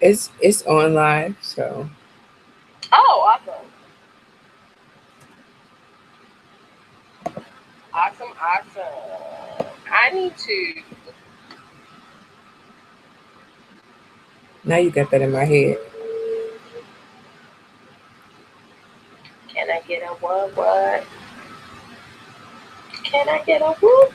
It's on live, so. Oh, awesome. Awesome. I need to. Now you got that in my head. Can I get a what? Can I get a whoop?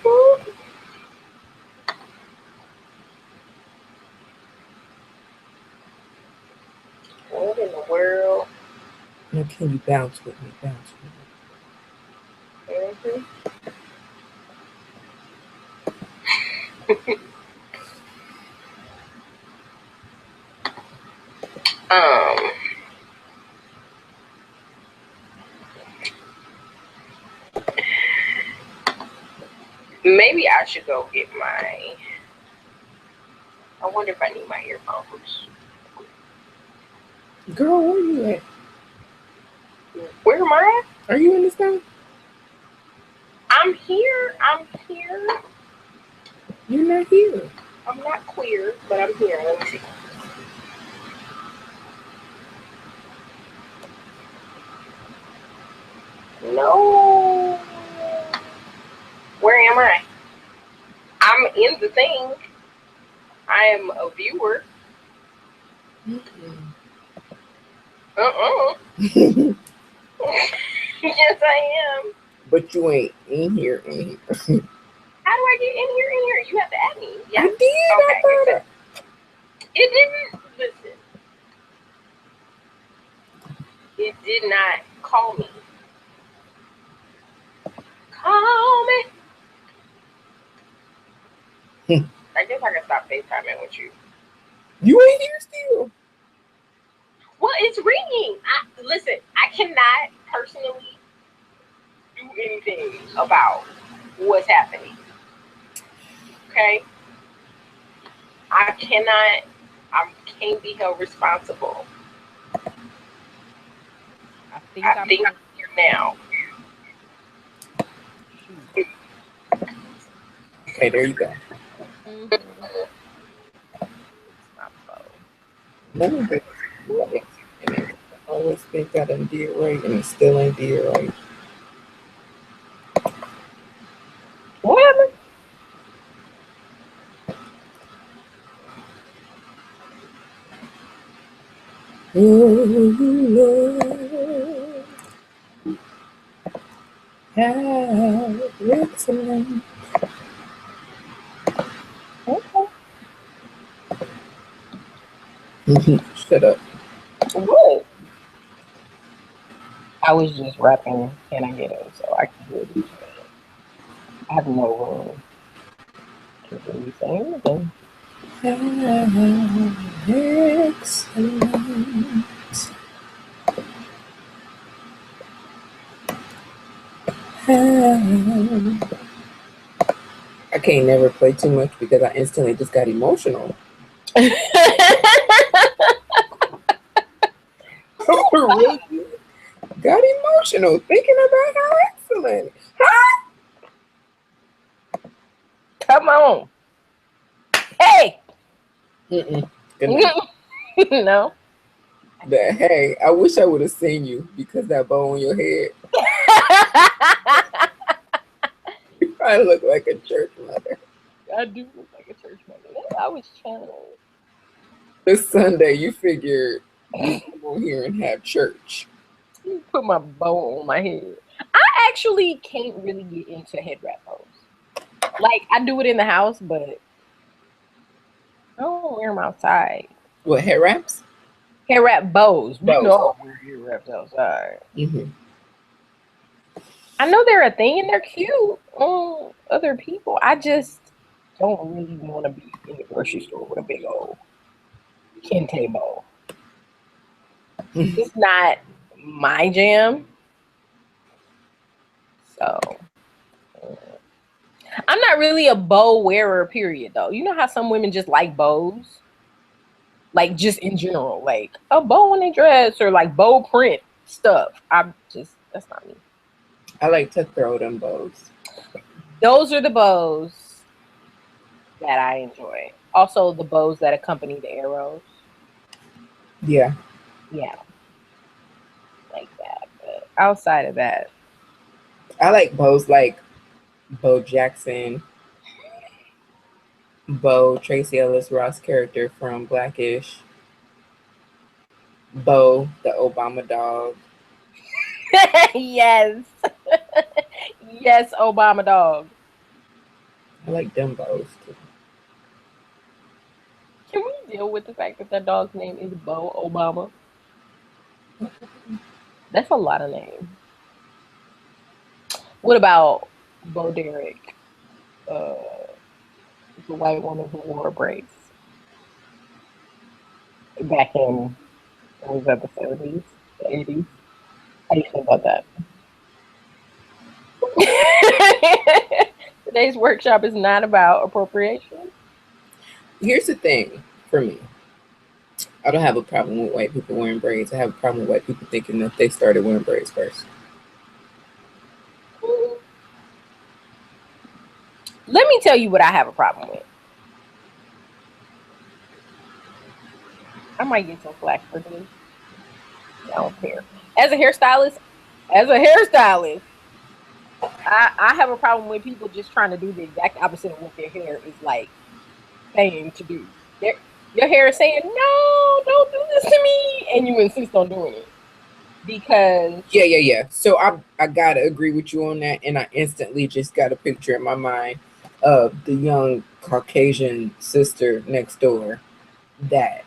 What in the world? Now can you bounce with me? Bounce with me. Maybe I should go get my. I wonder if I need my earphones. Girl, where you at? Where am I at? Are you in this town? I'm here. You're not here. I'm not queer, but I'm here. Let me see. No. Where am I? I'm in the thing. I am a viewer. Yes, I am. But you ain't in here. How do I get in here? You have to add me. Yeah. I did. Okay. I it didn't. Listen. It did not call me. Call me. I guess I can stop FaceTiming with you. You ain't here still. Well, it's ringing. Listen, I cannot personally do anything about what's happening. Okay? I can't be held responsible. I think I'm here now. Okay, there you go. Let me get I always think I done did right, and it still ain't did right. What happened? Oh, Lord, how excellent. Okay. Shut up. What? I was just rapping Can I Get It, so I can hear you. I have no room to really say anything. Excellent. I can't never play too much because I instantly just got emotional. Really got emotional thinking about how excellent. Huh? Come on. Hey. Good night. No. But hey, I wish I would have seen you because that bow on your head. You probably look like a church mother. I do look like a church mother. I was channeling. This Sunday, you figured you come on here and have church. You put my bow on my head. I actually can't really get into head wrap bows. Like, I do it in the house, but I don't wear them outside. What, head wraps? Hair wrap bows. You know I wear hair wraps outside. I know they're a thing and they're cute on other people. I just don't really want to be in the grocery store with a big old kente bow. It's not my jam. So I'm not really a bow wearer, period, though. You know how some women just like bows? Like, just in general, like a bow on their dress or like bow print stuff. That's not me. I like to throw them bows. Those are the bows that I enjoy. Also, the bows that accompany the arrows. Yeah. Yeah, like that. But outside of that, I like bows like Bo Jackson, Bo, Tracy Ellis Ross character from Blackish, Bo, the Obama dog. yes, yes, Obama dog. I like them bows too. Can we deal with the fact that dog's name is Bo Obama? That's a lot of names. What about Bo Derek, uh, the white woman who wore braids back in, what was that, the 70s, the 80s? How do you feel about that? Today's workshop is not about appropriation. Here's the thing for me. I don't have a problem with white people wearing braids. I have a problem with white people thinking that they started wearing braids first. Let me tell you what I have a problem with. I might get some flack for this. I don't care. As a hairstylist, I have a problem with people just trying to do the exact opposite of what their hair is like saying to do. Your hair is saying, no, don't do this to me. And you insist on doing it. Because Yeah. So I gotta agree with you on that, and I instantly just got a picture in my mind of the young Caucasian sister next door that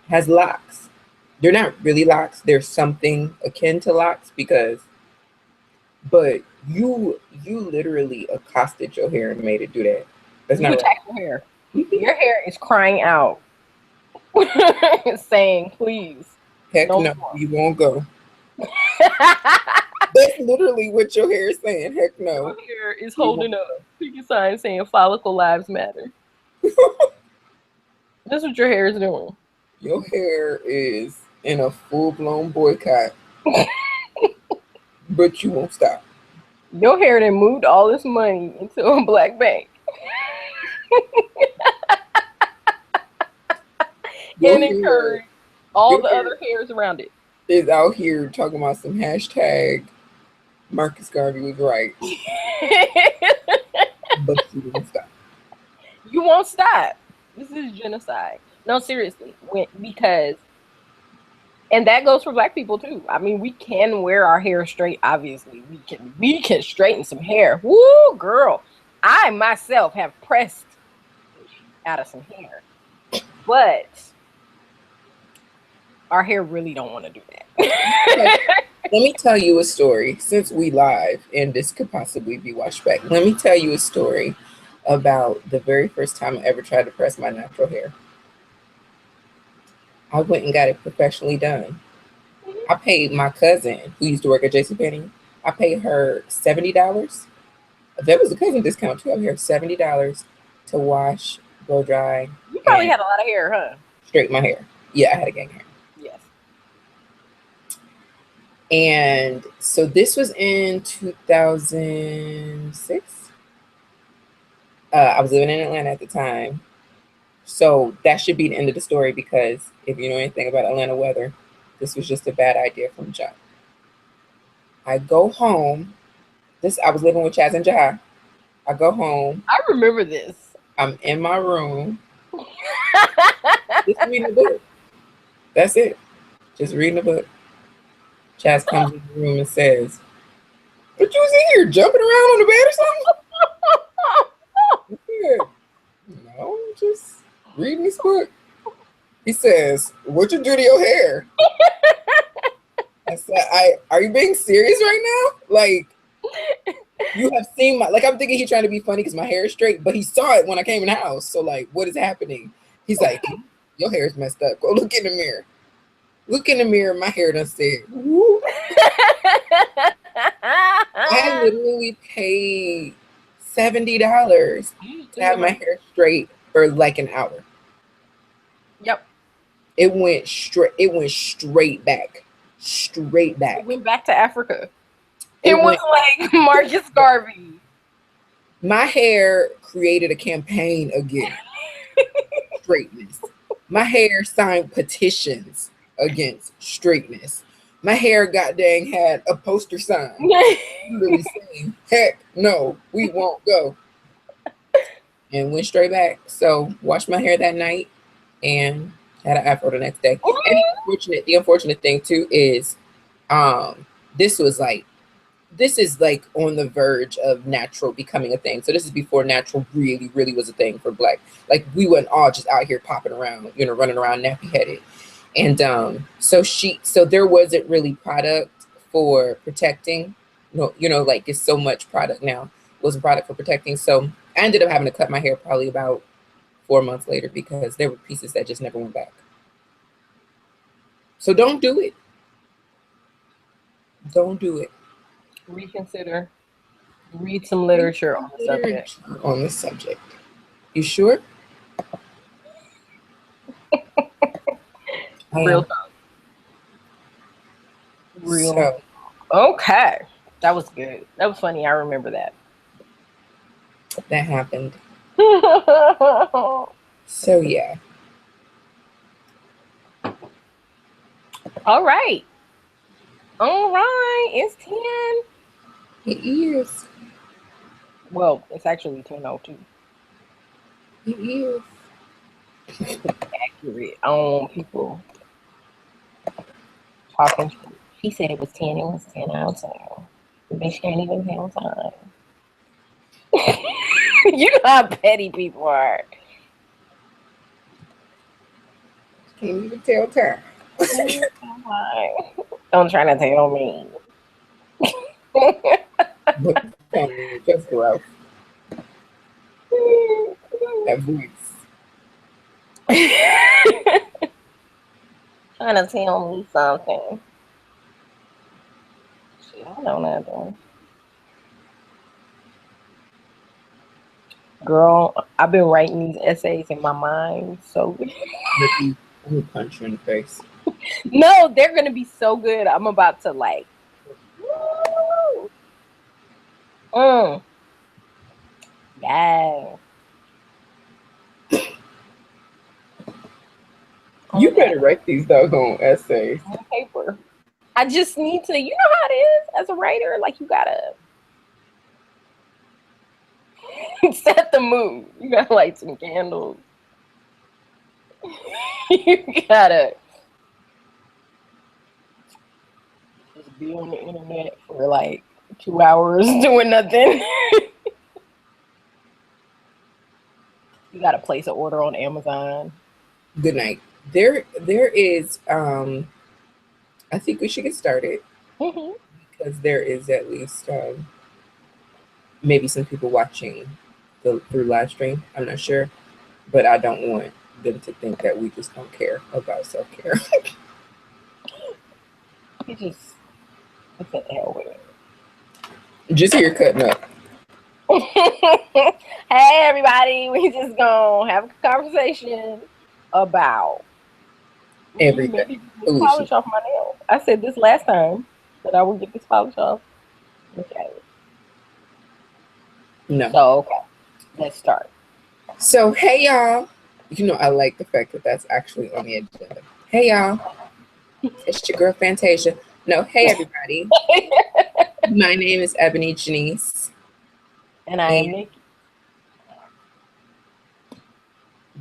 has locks. They're not really locks. They're something akin to locks but you literally accosted your hair and made it do that. That's you not attack your hair. Your hair is crying out, saying, please, Heck no no, more. you won't go. That's literally what your hair is saying. Heck no. Your hair is holding up picket sign saying follicle lives matter. That's what your hair is doing. Your hair is in a full-blown boycott, but you won't stop. Your hair done moved all this money into a black bank. Your And hair, encourage all your the hair other hairs around it. is out here talking about some hashtag Marcus Garvey was right, but you won't stop. You won't stop. This is genocide. No, seriously. Because, and that goes for black people too. I mean, we can wear our hair straight. Obviously, we can straighten some hair. Woo, girl! I myself have pressed out of some hair, but our hair really don't want to do that. Let me tell you a story. Since we live and this could possibly be watched back, let me tell you a story about the very first time I ever tried to press my natural hair. I went and got it professionally done. I paid my cousin who used to work at JCPenney. I paid her $70. There was a cousin discount too. I paid her $70 to wash, blow dry, You probably and had a lot of hair, huh? straighten my hair. Yeah, I had a gang hair. Yes. And so this was in 2006. I was living in Atlanta at the time. So that should be the end of the story, because if you know anything about Atlanta weather, this was just a bad idea from jump. I go home. I was living with Chaz and Jai. I go home. I remember this. I'm in my room. Just reading the book. That's it. Just reading the book. Chaz comes in the room and says, "What you was in here jumping around on the bed or something?" I said, "No, just reading this book." He says, "What you do to your hair?" I said, "Are you being serious right now? Like, you have seen my, like, I'm thinking he's trying to be funny because my hair is straight, but he saw it when I came in the house. So like, what is happening?" He's like, "Your hair is messed up. Go look in the mirror." Look in the mirror. My hair done said, whoop. I literally paid $70 to have my hair straight for like an hour. Yep. It went straight back. Straight back. It went back to Africa. It was like Marcus Garvey. My hair created a campaign again. Straightness. My hair signed petitions against straightness. My hair, goddamn, had a poster sign literally saying, "Heck no, we won't go." And went straight back. So washed my hair that night and had an afro the next day. And the unfortunate thing too is this is like on the verge of natural becoming a thing. So this is before natural really, really was a thing for Blak. Like we weren't all just out here popping around, running around nappy headed. And so there wasn't really product for protecting. Like it's so much product now. Wasn't product for protecting. So I ended up having to cut my hair probably about 4 months later because there were pieces that just never went back. So don't do it. Don't do it. Reconsider. Read some literature on the subject. On the subject. You sure? Real talk. Real. So, okay. That was good. That was funny. I remember that. That happened. So yeah. All right. It's 10. It is. Well, it's actually 10:02. It is. Accurate. I don't want people talking. She said it was 10. It was 10 out of 10. Bitch can't even tell time. You know how petty people are. Can't even tell time. Don't try to tell me. Just gross. That voice. Trying to tell me something. Shit, I know nothing. Girl, I've been writing these essays in my mind so good. Nikki, I'm gonna punch you in the face. No, they're gonna be so good. I'm about to like. Yeah. You better write these doggone essays. On paper. I just need to, you know how it is as a writer, like you gotta set the mood. You gotta light some candles. You gotta just be on the internet for like 2 hours doing nothing. You gotta place an order on Amazon. Good night. There is I think we should get started because there is at least maybe some people watching through live stream. I'm not sure, but I don't want them to think that we just don't care about self-care. You just what the hell with it. Just here cutting up. Hey everybody, we just gonna have a conversation about Everything. Polish off my nail. I said this last time that I would get this polish off. Okay. No. So okay, let's start. So hey y'all. I like the fact that that's actually on the agenda. Hey y'all. It's your girl Fantasia. No, hey everybody. My name is EbonyJanice. And I am Nikki.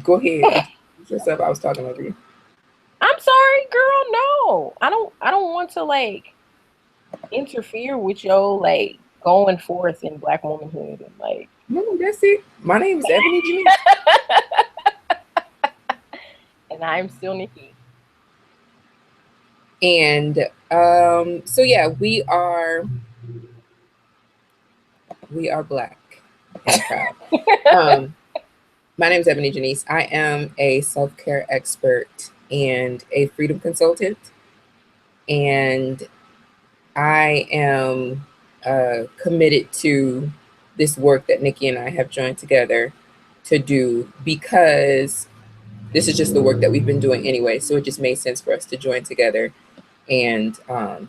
Go ahead. Yourself. I was talking over you. I'm sorry, girl. No, I don't want to like interfere with your like going forth in Black womanhood and like. No, that's it. My name is EbonyJanice. And I'm still Nikki. And so yeah, we are Black and proud. My name is EbonyJanice. I am a self-care expert and a freedom consultant. And I am committed to this work that Nikki and I have joined together to do because this is just the work that we've been doing anyway. So it just made sense for us to join together and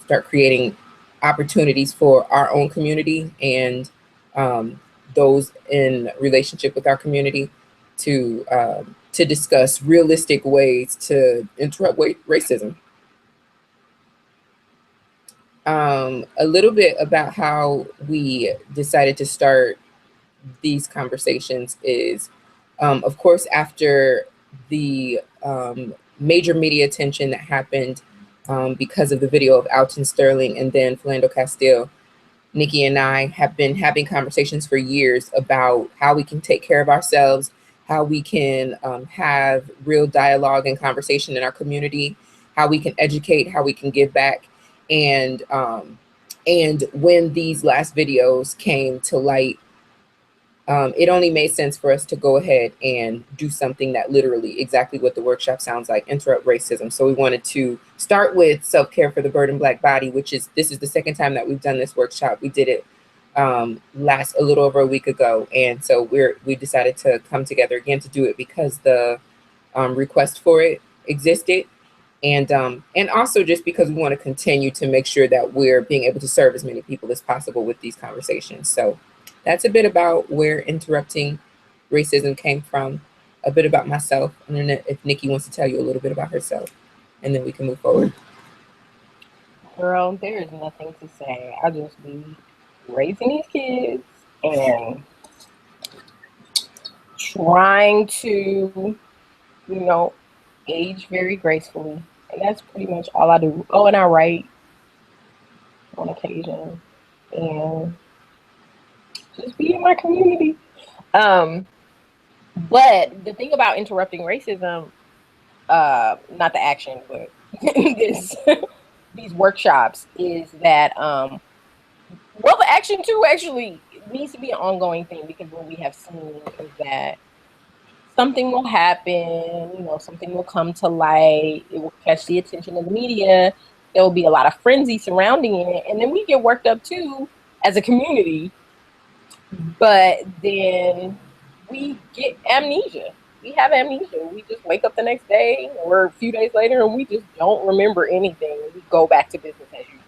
start creating opportunities for our own community and those in relationship with our community to discuss realistic ways to interrupt racism. A little bit about how we decided to start these conversations is, of course, after the major media attention that happened because of the video of Alton Sterling and then Philando Castile, Nikki and I have been having conversations for years about how we can take care of ourselves, how we can have real dialogue and conversation in our community, how we can educate, how we can give back. And when these last videos came to light, it only made sense for us to go ahead and do something that literally exactly what the workshop sounds like, interrupt racism. So we wanted to start with self-care for the burdened Black body, this is the second time that we've done this workshop. We did it a little over a week ago. And so we decided to come together again to do it because the request for it existed. And also just because we want to continue to make sure that we're being able to serve as many people as possible with these conversations. So that's a bit about where interrupting racism came from, a bit about myself. I don't know if Nikki wants to tell you a little bit about herself, and then we can move forward. Girl, there is nothing to say. I just be raising these kids and trying to, age very gracefully. And that's pretty much all I do. Oh, and I write on occasion. And just be in my community. But the thing about interrupting racism, not the action, but these workshops is that, the action too actually needs to be an ongoing thing, because what we have seen is that something will happen, something will come to light, it will catch the attention of the media, there will be a lot of frenzy surrounding it, and then we get worked up too as a community. But then we get amnesia. We have amnesia. We just wake up the next day or a few days later and we just don't remember anything. We go back to business as usual.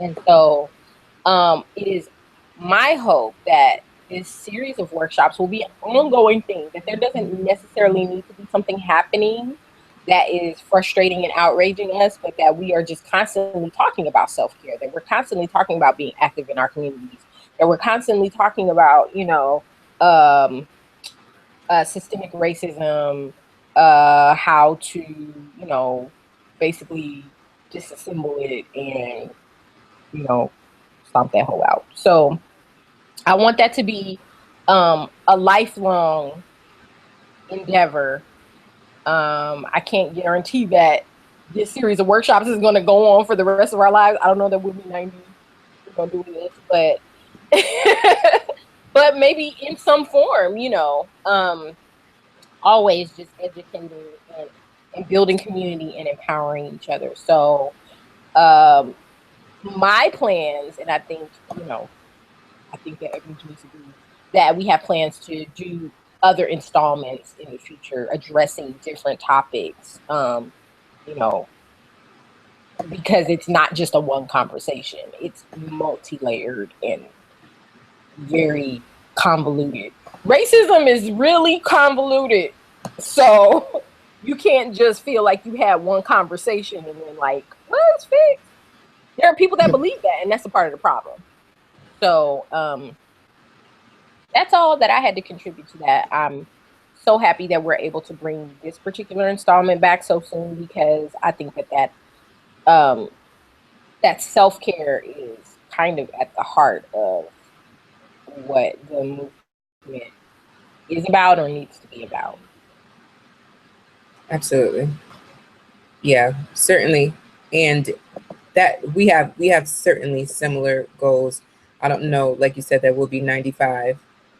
And so it is my hope that this series of workshops will be an ongoing thing, that there doesn't necessarily need to be something happening that is frustrating and outraging us, but that we are just constantly talking about self-care, that we're constantly talking about being active in our communities, that we're constantly talking about, systemic racism, how to, basically disassemble it and, stomp that hole out. So I want that to be a lifelong endeavor. I can't guarantee that this series of workshops is going to go on for the rest of our lives. I don't know that we'll be 90, we're going to do this, but but maybe in some form, always just educating and building community and empowering each other. So my plans, and I think that everyone needs to do that, we have plans to do other installments in the future addressing different topics, because it's not just a one conversation, it's multi-layered and very convoluted. Racism is really convoluted, so you can't just feel like you had one conversation and then well, it's fixed. There are people that believe that, and that's a part of the problem. So that's all that I had to contribute to that. I'm so happy that we're able to bring this particular installment back so soon, because I think that self-care is kind of at the heart of what the movement is about or needs to be about. Absolutely. Yeah, certainly. And that we have certainly similar goals. I don't know, like you said, that we'll be 95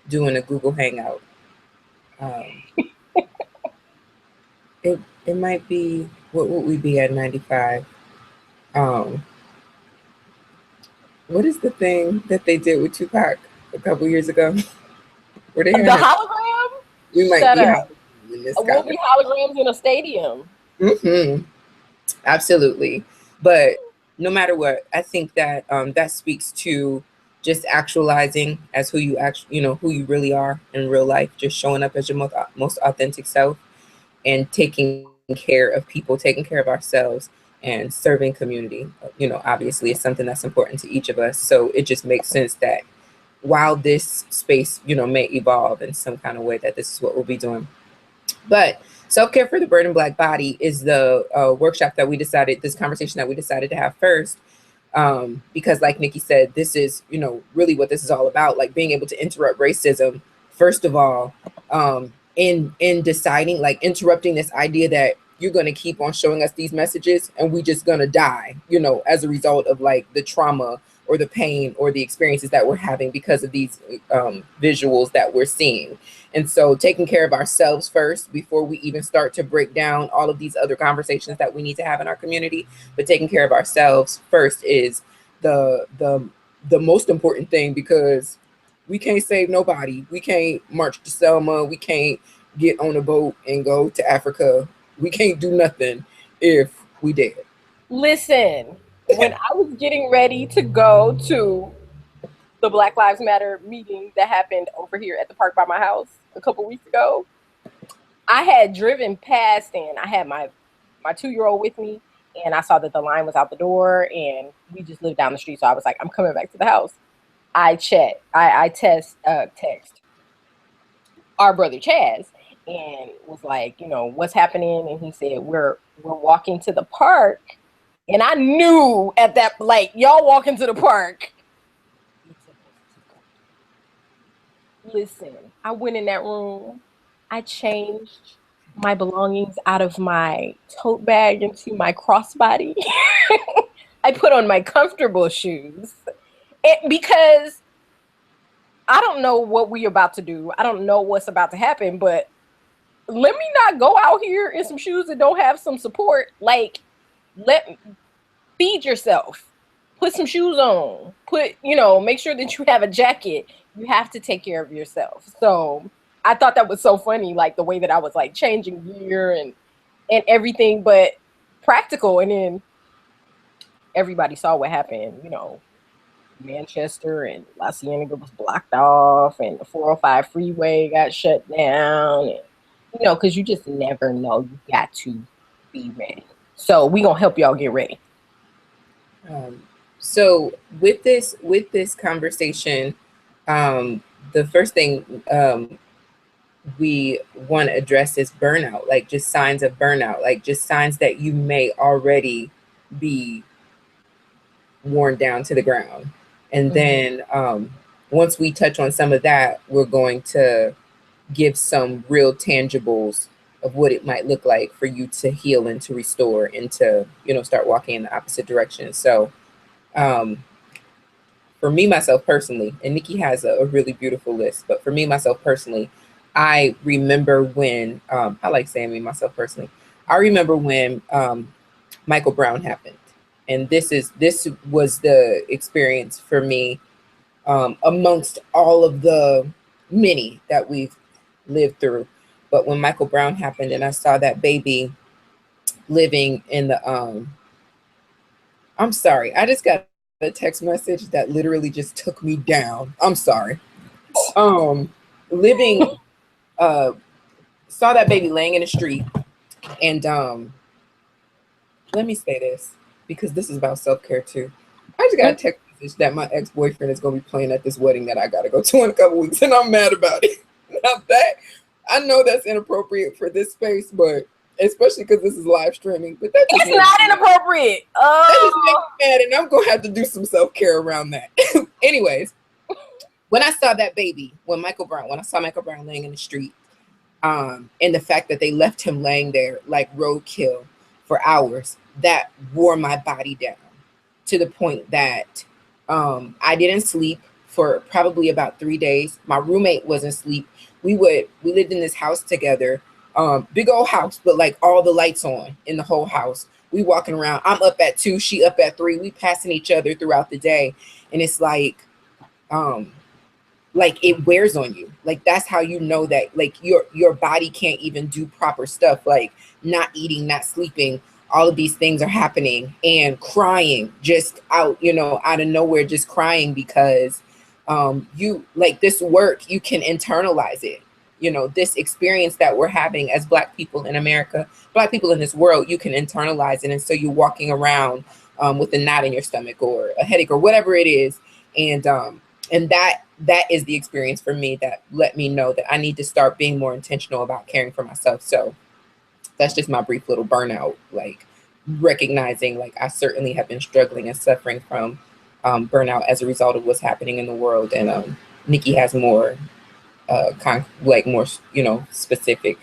doing a Google Hangout. It might be, what would we be at 95? What is the thing that they did with Tupac a couple years ago? Were they the hologram? We might Shut be up. We'll be holograms in a stadium. Mm-hmm. Absolutely. But no matter what, I think that that speaks to just actualizing as who you who you really are in real life, just showing up as your most authentic self and taking care of people, taking care of ourselves, and serving community, you know, obviously is something that's important to each of us. So it just makes sense that while this space, you know, may evolve in some kind of way, that this is what we'll be doing. But self-care for the burdened Black body is the workshop that we decided, this conversation that we decided to have first. Because like Nikki said, this is, you know, really what this is all about, like being able to interrupt racism, first of all, in deciding, like interrupting this idea that you're going to keep on showing us these messages and we just going to die, you know, as a result of like the trauma or the pain or the experiences that we're having because of these visuals that we're seeing. And so taking care of ourselves first before we even start to break down all of these other conversations that we need to have in our community, but taking care of ourselves first is the most important thing, because we can't save nobody. We can't march to Selma. We can't get on a boat and go to Africa. We can't do nothing if we dead. Listen, when I was getting ready to go to the Black Lives Matter meeting that happened over here at the park by my house a couple weeks ago, I had driven past and I had my 2-year-old with me, and I saw that the line was out the door and we just lived down the street. So I was like, I'm coming back to the house. I text our brother Chaz and was like, you know, what's happening? And he said, we're walking to the park. And I knew at that, like, y'all walking to the park. Listen, I went in that room. I changed my belongings out of my tote bag into my crossbody. I put on my comfortable shoes. Because I don't know what we're about to do. I don't know what's about to happen, but let me not go out here in some shoes that don't have some support. Like, feed yourself. Put some shoes on. Make sure that you have a jacket. You have to take care of yourself. So I thought that was so funny, like the way that I was like changing gear and everything, but practical. And then everybody saw what happened, you know. Manchester and La Cienega was blocked off, and the 405 freeway got shut down, and you know, because you just never know. You got to be ready. So we gonna help y'all get ready. So with this conversation, the first thing we want to address is burnout, like just signs of burnout, like just signs that you may already be worn down to the ground. And then once we touch on some of that, we're going to give some real tangibles of what it might look like for you to heal and to restore and to, you know, start walking in the opposite direction. So for me, myself personally, and Nikki has a really beautiful list, but for me, myself personally, I remember when, I like saying me, myself personally, I remember when Michael Brown happened. And this was the experience for me amongst all of the many that we've lived through. But when Michael Brown happened and I saw that baby living in the, I'm sorry, I just got a text message that literally just took me down. I'm sorry. Saw that baby laying in the street, and let me say this, because this is about self-care too. I just got a text message that my ex-boyfriend is going to be playing at this wedding that I got to go to in a couple weeks, and I'm mad about it. Now that, I know that's inappropriate for this space, but especially because this is live streaming. But that's it's not inappropriate. That just makes me mad, and I'm going to have to do some self-care around that. Anyways, when I saw that baby, when I saw Michael Brown laying in the street, and the fact that they left him laying there like roadkill for hours, that wore my body down to the point that I didn't sleep for probably about 3 days. My roommate wasn't asleep. We lived in this house together, big old house, but like all the lights on in the whole house. We walking around. I'm up at 2, she up at 3. We passing each other throughout the day, and it's like it wears on you. Like that's how you know that like your body can't even do proper stuff, like not eating, not sleeping. All of these things are happening, and crying just out of nowhere, just crying because you like this work, you can internalize it. you know, this experience that we're having as Black people in America, Black people in this world, you can internalize it. And so you're walking around with a knot in your stomach or a headache or whatever it is. And that is the experience for me that let me know that I need to start being more intentional about caring for myself. So that's just my brief little burnout, like recognizing like I certainly have been struggling and suffering from burnout as a result of what's happening in the world. And Nikki has more more, you know, specific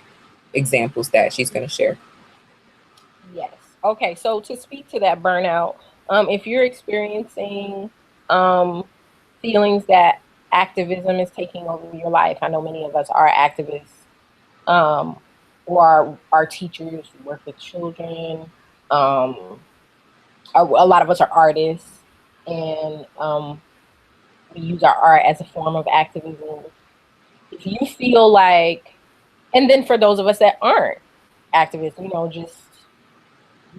examples that she's going to share. Yes. Okay. So to speak to that burnout, if you're experiencing feelings that activism is taking over your life, I know many of us are activists, or our teachers who work with children. A lot of us are artists, and we use our art as a form of activism. If you feel like, and then for those of us that aren't activists, you know, you're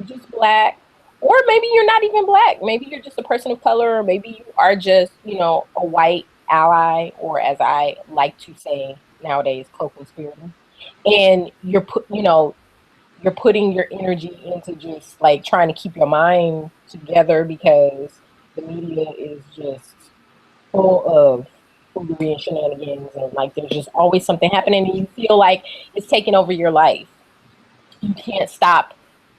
just Black, or maybe you're not even Black. Maybe you're just a person of color, or maybe you are just, you know, a white ally, or as I like to say nowadays, co-conspirator. And you're putting your energy into just like trying to keep your mind together because the media is just full of foolery and shenanigans, and like there's just always something happening, and you feel like it's taking over your life. You can't stop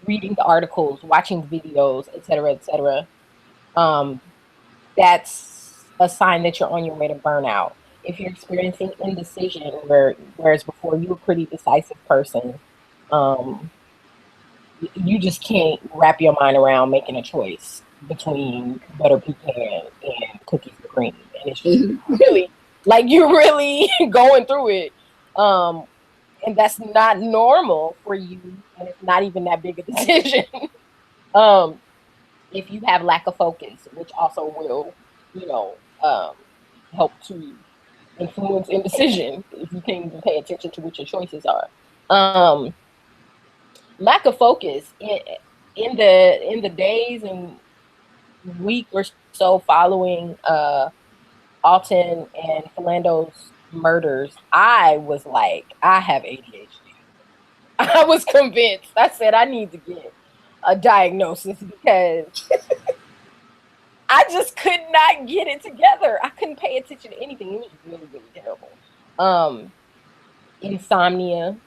reading the articles, watching the videos, etc., etc. Um, that's a sign that you're on your way to burnout. If you're experiencing indecision, whereas before you were a pretty decisive person, um, you just can't wrap your mind around making a choice between butter pecan and cookies and cream, and it's just really like you're really going through it. Um, and that's not normal for you, and it's not even that big a decision. um, if you have lack of focus, which also will, you know, help to influence indecision if you can't even pay attention to what your choices are. Um, Lack of focus in the days and week or so following Alton and Philando's murders, I was like, I have ADHD. I was convinced. I said I need to get a diagnosis because I just could not get it together. I couldn't pay attention to anything. It was really, really terrible. Um, Insomnia,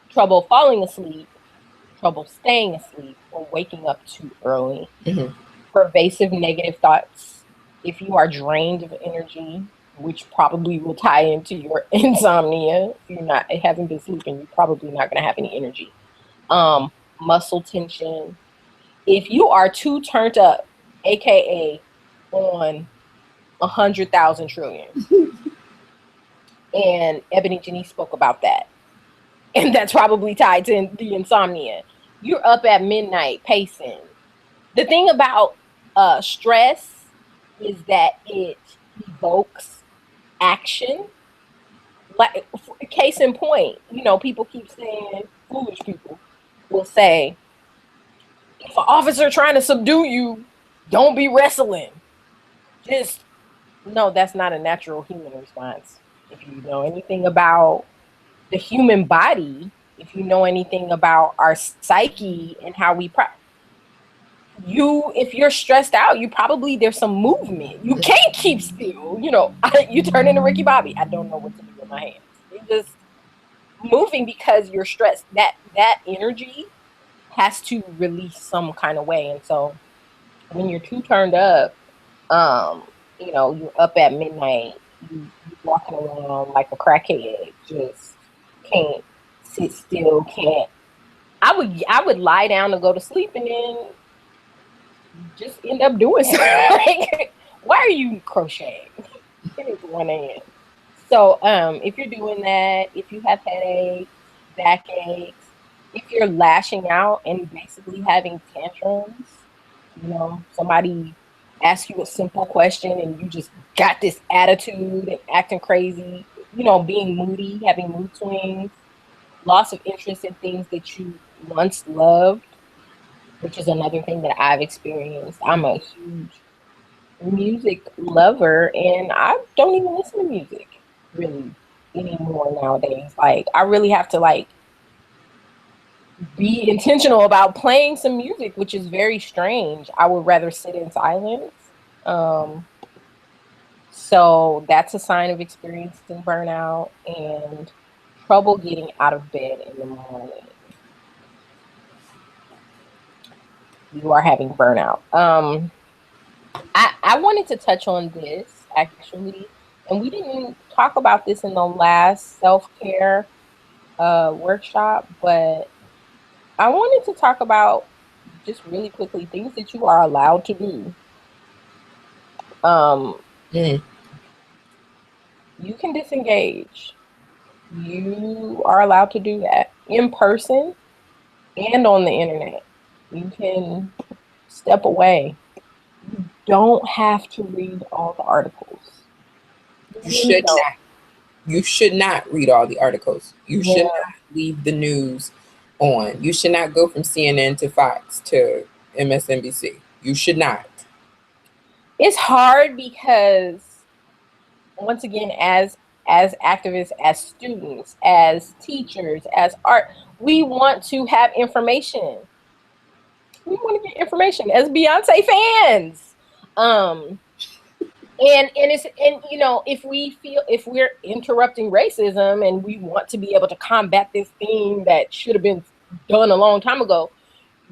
trouble falling asleep, trouble staying asleep, or waking up too early. Mm-hmm. Pervasive negative thoughts. If you are drained of energy, which probably will tie into your insomnia. If you're not haven't been sleeping, you're probably not going to have any energy. Muscle tension. If you are too turned up, aka on 100,000 trillion, and EbonyJanice spoke about that, and that's probably tied to the insomnia. You're up at midnight pacing. The thing about stress is that it evokes action. Like, case in point, you know, people keep saying, foolish people will say, if an officer trying to subdue you, don't be wrestling. Just, no, that's not a natural human response. If you know anything about the human body, if you know anything about our psyche and how we if you're stressed out, you probably there's some movement. You can't keep still. You know, you turn into Ricky Bobby. I don't know what to do with my hands. You're just moving because you're stressed. That energy has to release some kind of way. And so when you're too turned up, you know, you're up at midnight, you walking around like a crackhead, just can't sit still, can't. I would lie down and go to sleep, and then just end up doing something. Like, why are you crocheting? It is 1 a.m. So if you're doing that, if you have headaches, backaches, if you're lashing out and basically having tantrums, you know, somebody asks you a simple question and you just got this attitude and acting crazy, you know, being moody, having mood swings, loss of interest in things that you once loved, which is another thing that I've experienced. I'm a huge music lover and I don't even listen to music really. anymore nowadays. Like, I really have to like be intentional about playing some music, which is very strange. I would rather sit in silence. Um, so that's a sign of experiencing burnout and trouble getting out of bed in the morning. You are having burnout. I wanted to touch on this actually, and we didn't talk about this in the last self care workshop, but I wanted to talk about just really quickly things that you are allowed to do. Um, Mm. you can disengage. You are allowed to do that in person and on the internet. You can step away. You don't have to read all the articles. You You really should don't. not. You should not read all the articles. You should Yeah. not leave the news on. You should not go from CNN to Fox to MSNBC. You should not. It's hard because once again, as activists, as students, as teachers, as art, we want to have information. We want to get information as Beyonce fans. Um, and it's, and you know, if we feel, if we're interrupting racism and we want to be able to combat this thing that should have been done a long time ago,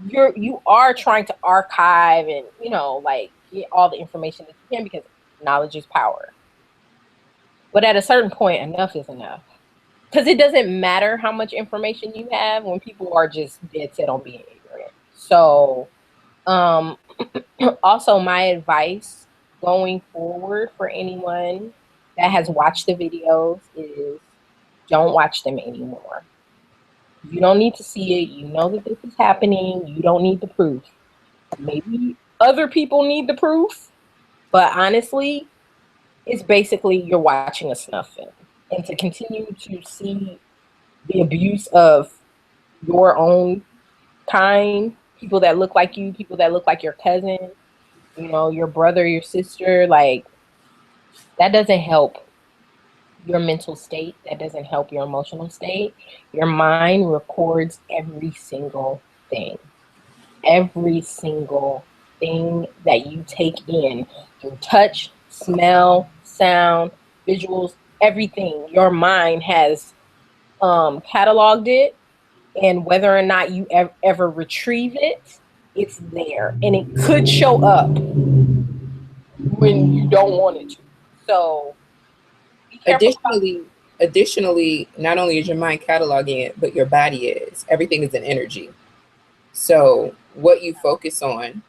you are trying to archive and, you know, like get all the information that you can, because knowledge is power. But at a certain point, enough is enough, because it doesn't matter how much information you have when people are just dead set on being ignorant. So um also, my advice going forward for anyone that has watched the videos is don't watch them anymore. You don't need to see it. You know that this is happening. You don't need the proof. Maybe other people need the proof, but honestly, it's basically you're watching a snuff film. And to continue to see the abuse of your own kind, people that look like you, people that look like your cousin, you know, your brother, your sister, like that doesn't help your mental state. That doesn't help your emotional state. Your mind records every single thing. Every single thing that you take in through touch, smell, sound, visuals, everything. Your mind has cataloged it, and whether or not you ever retrieve it, it's there, and it could show up when you don't want it to. So be careful about. Additionally, additionally, not only is your mind cataloging it, but your body is. Everything is an energy. So what you focus on,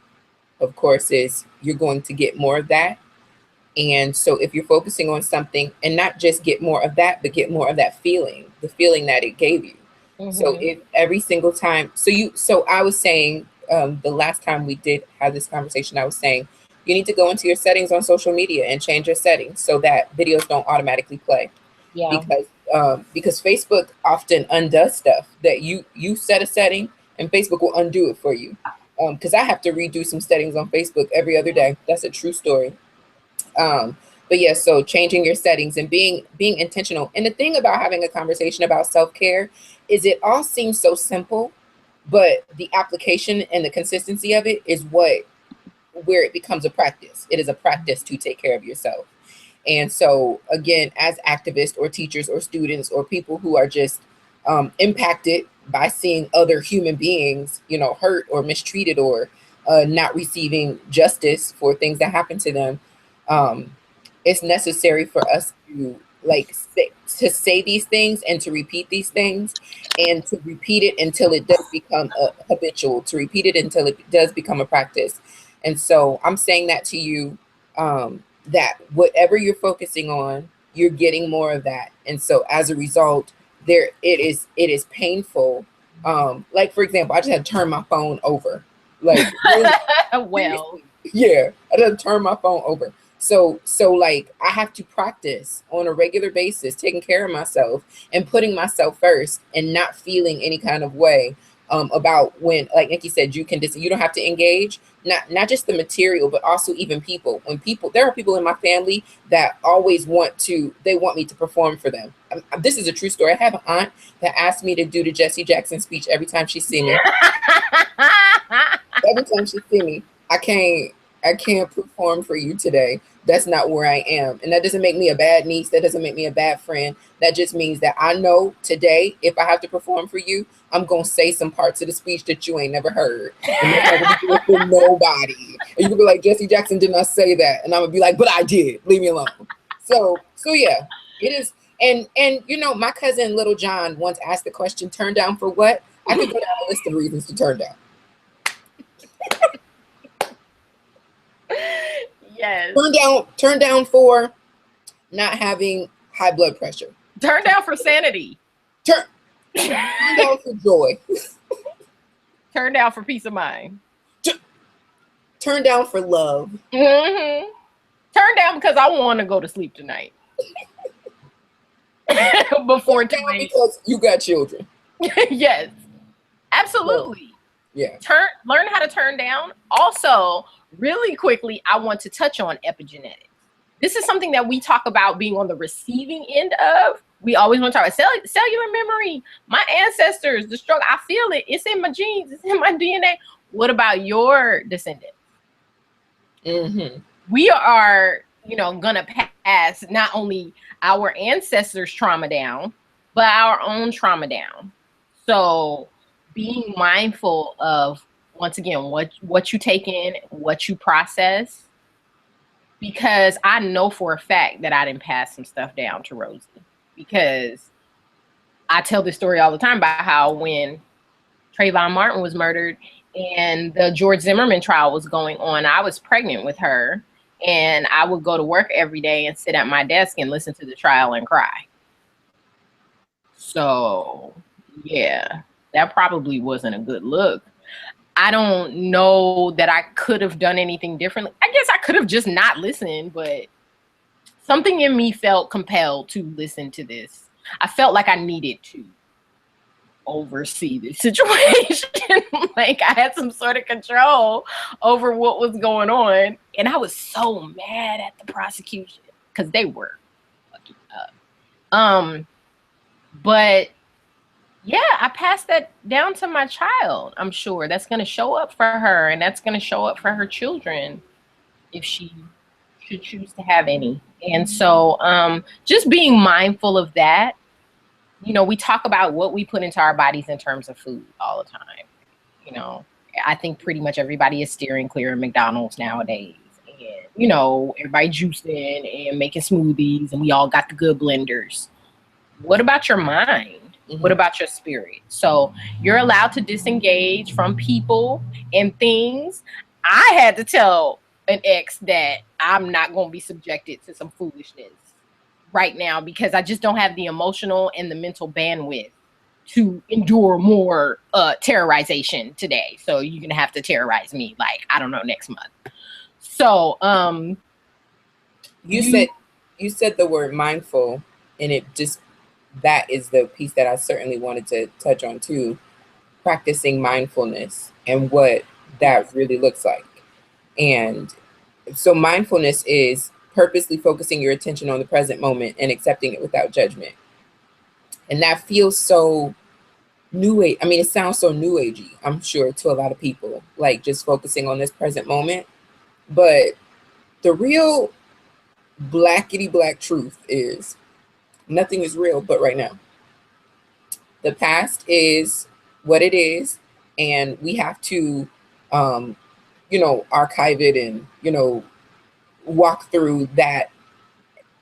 of course, is you're going to get more of that. And so if you're focusing on something and not just get more of that, but get more of that feeling, the feeling that it gave you. So Mm-hmm. if every single time, so I was saying, the last time we did have this conversation, I was saying you need to go into your settings on social media and change your settings so that videos don't automatically play, Yeah. because Facebook often undoes stuff that you set a setting and Facebook will undo it for you. Because I have to redo some settings on Facebook every other day. That's a true story. But yeah, so changing your settings and being intentional. And the thing about having a conversation about self-care is it all seems so simple, but the application and the consistency of it is where it becomes a practice. It is a practice to take care of yourself. And so again, as activists or teachers or students or people who are just impacted by seeing other human beings, you know, hurt or mistreated or not receiving justice for things that happen to them, um, it's necessary for us to say these things and to repeat these things and to repeat it until it does become a habitual, to repeat it until it does become a practice. And so I'm saying that to you, that whatever you're focusing on, you're getting more of that. And so as a result, it is painful. Like for example, I just had to turn my phone over. Like really, Well, seriously. Yeah, I just turn my phone over. So like I have to practice on a regular basis, taking care of myself and putting myself first and not feeling any kind of way about when, like Nikki said, you don't have to engage, not just the material, but also even people. When people, there are people in my family that always want me to perform for them. this is a true story. I have an aunt that asked me to do the Jesse Jackson speech every time she see me. Every time she see me, I can't perform for you today. That's not where I am. And that doesn't make me a bad niece. That doesn't make me a bad friend. That just means that I know today, if I have to perform for you, I'm going to say some parts of the speech that you ain't never heard. And you're not going to do it for nobody. And you can be like, Jesse Jackson did not say that. And I'm going to be like, but I did. Leave me alone. So yeah, it is. And you know, my cousin Little John once asked the question, turn down for what? I could go down a list of reasons to turn down. Yes. Turn down for not having high blood pressure. Turn down for sanity. Turn down for joy. Turn down for peace of mind. Turn down for love. Mm-hmm. Turn down because I want to go to sleep tonight. Before turn down because you got children. Yes, absolutely. Yeah. Learn how to turn down. Also, really quickly, I want to touch on epigenetics. This is something that we talk about being on the receiving end of. We always want to talk about cellular memory, my ancestors, the struggle. I feel it. It's in my genes. It's in my DNA. What about your descendants? Mm-hmm. We are, gonna pass not only our ancestors' trauma down, but our own trauma down. So being mindful of, once again, what you take in, what you process, because I know for a fact that I didn't pass some stuff down to Rosie, because I tell this story all the time about how when Trayvon Martin was murdered and the George Zimmerman trial was going on, I was pregnant with her, and I would go to work every day and sit at my desk and listen to the trial and cry. So yeah, that probably wasn't a good look. I don't know that I could have done anything differently. I guess I could have just not listened, but something in me felt compelled to listen to this. I felt like I needed to oversee this situation. Like I had some sort of control over what was going on. And I was so mad at the prosecution because they were fucking up. But yeah, I passed that down to my child. I'm sure that's going to show up for her, and that's going to show up for her children if she should choose to have any. And so just being mindful of that. We talk about what we put into our bodies in terms of food all the time. I think pretty much everybody is steering clear of McDonald's nowadays. And, everybody juicing and making smoothies, and we all got the good blenders. What about your mind? Mm-hmm. What about your spirit? So you're allowed to disengage from people and things. I had to tell an ex that I'm not going to be subjected to some foolishness right now because I just don't have the emotional and the mental bandwidth to endure more terrorization today. So you're going to have to terrorize me, like, I don't know, next month. So you said the word mindful, and that is the piece that I certainly wanted to touch on too, practicing mindfulness and what that really looks like. And so mindfulness is purposely focusing your attention on the present moment and accepting it without judgment. And that feels so new age. I mean, it sounds so new agey, I'm sure, to a lot of people, like just focusing on this present moment. But the real blackety black truth is nothing is real but right now. The past is what it is, and we have to archive it and walk through that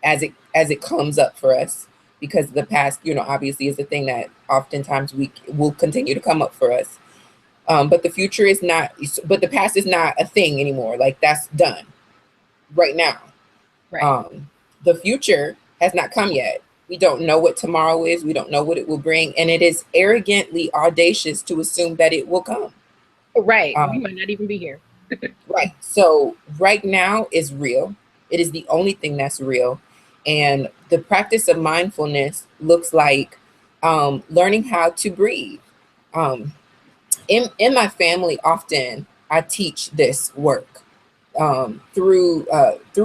as it comes up for us, because the past obviously is the thing that oftentimes we will continue to come up for us, but the future is not, but the past is not a thing anymore. Like, that's done right now. Right. The future has not come yet. We don't know what tomorrow is. We don't know what it will bring. And it is arrogantly audacious to assume that it will come. Right. We might not even be here. Right. So right now is real. It is the only thing that's real. And the practice of mindfulness looks like learning how to breathe. In my family, often I teach this work through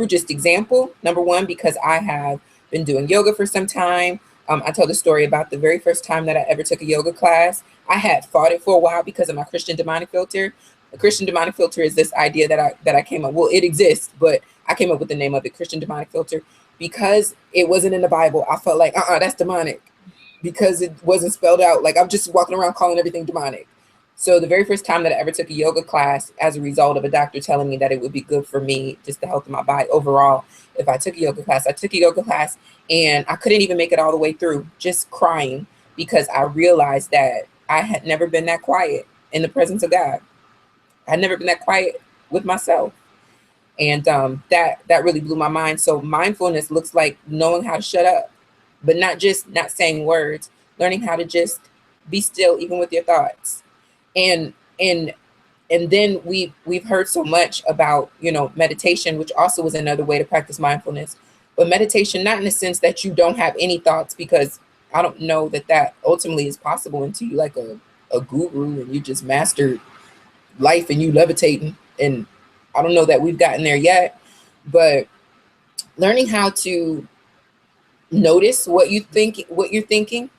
just example. Number one, because I have been doing yoga for some time. I told the story about the very first time that I ever took a yoga class. I had fought it for a while because of my Christian demonic filter. The Christian demonic filter is this idea that I came up. Well, it exists, but I came up with the name of it, Christian demonic filter, because it wasn't in the Bible. I felt like, that's demonic, because it wasn't spelled out. Like, I'm just walking around calling everything demonic. So the very first time that I ever took a yoga class, as a result of a doctor telling me that it would be good for me, just the health of my body overall, if I took a yoga class, I took a yoga class and I couldn't even make it all the way through, just crying, because I realized that I had never been that quiet in the presence of God. I'd never been that quiet with myself. And that really blew my mind. So mindfulness looks like knowing how to shut up, but not saying words, learning how to just be still, even with your thoughts. And then we've heard so much about, meditation, which also is another way to practice mindfulness. But meditation, not in the sense that you don't have any thoughts, because I don't know that ultimately is possible until you like a guru and you just mastered life and you levitating. And I don't know that we've gotten there yet, but learning how to notice what you're thinking,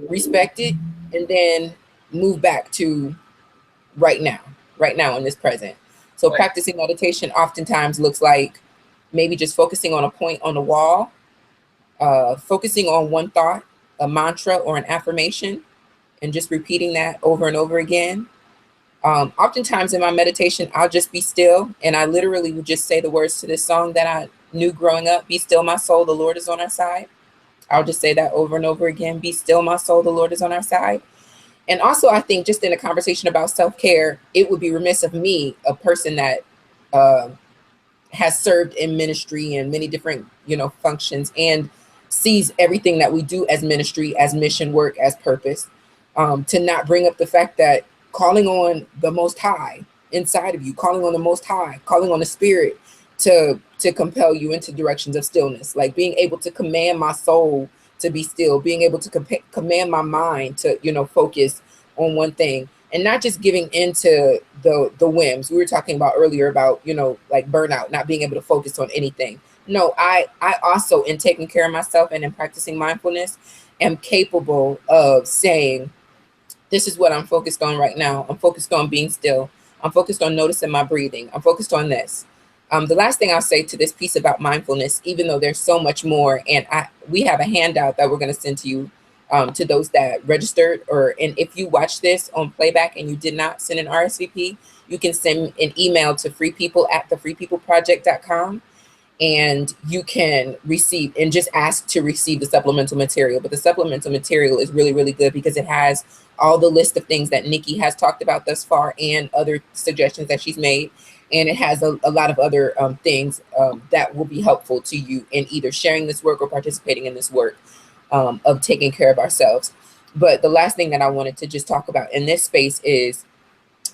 respect it, and then move back to right now in this present. So Right. Practicing meditation oftentimes looks like maybe just focusing on a point on the wall, focusing on one thought, a mantra or an affirmation, and just repeating that over and over again. Oftentimes in my meditation, I'll just be still, and I literally would just say the words to this song that I knew growing up: "Be still, my soul, the Lord is on our side." I'll just say that over and over again: "Be still, my soul, the Lord is on our side." And also, I think just in a conversation about self-care, it would be remiss of me, a person that uh, has served in ministry and many different, functions, and sees everything that we do as ministry, as mission work, as purpose, to not bring up the fact that calling on the Most High inside of you, calling on the Most High, calling on the Spirit to compel you into directions of stillness, like being able to command my soul to be still, being able to command my mind to, focus on one thing, and not just giving into the whims. We were talking about earlier about, like burnout, not being able to focus on anything. No, I also, in taking care of myself and in practicing mindfulness, am capable of saying, this is what I'm focused on right now. I'm focused on being still. I'm focused on noticing my breathing. I'm focused on this. The last thing I'll say to this piece about mindfulness, even though there's so much more, and we have a handout that we're going to send to you, to those that registered, and if you watch this on playback and you did not send an RSVP, you can send an email to freepeople@thefreepeopleproject.com, and you can receive, and just ask to receive the supplemental material. But the supplemental material is really, really good because it has all the list of things that Nikki has talked about thus far and other suggestions that she's made. And it has a lot of other things that will be helpful to you in either sharing this work or participating in this work of taking care of ourselves. But the last thing that I wanted to just talk about in this space is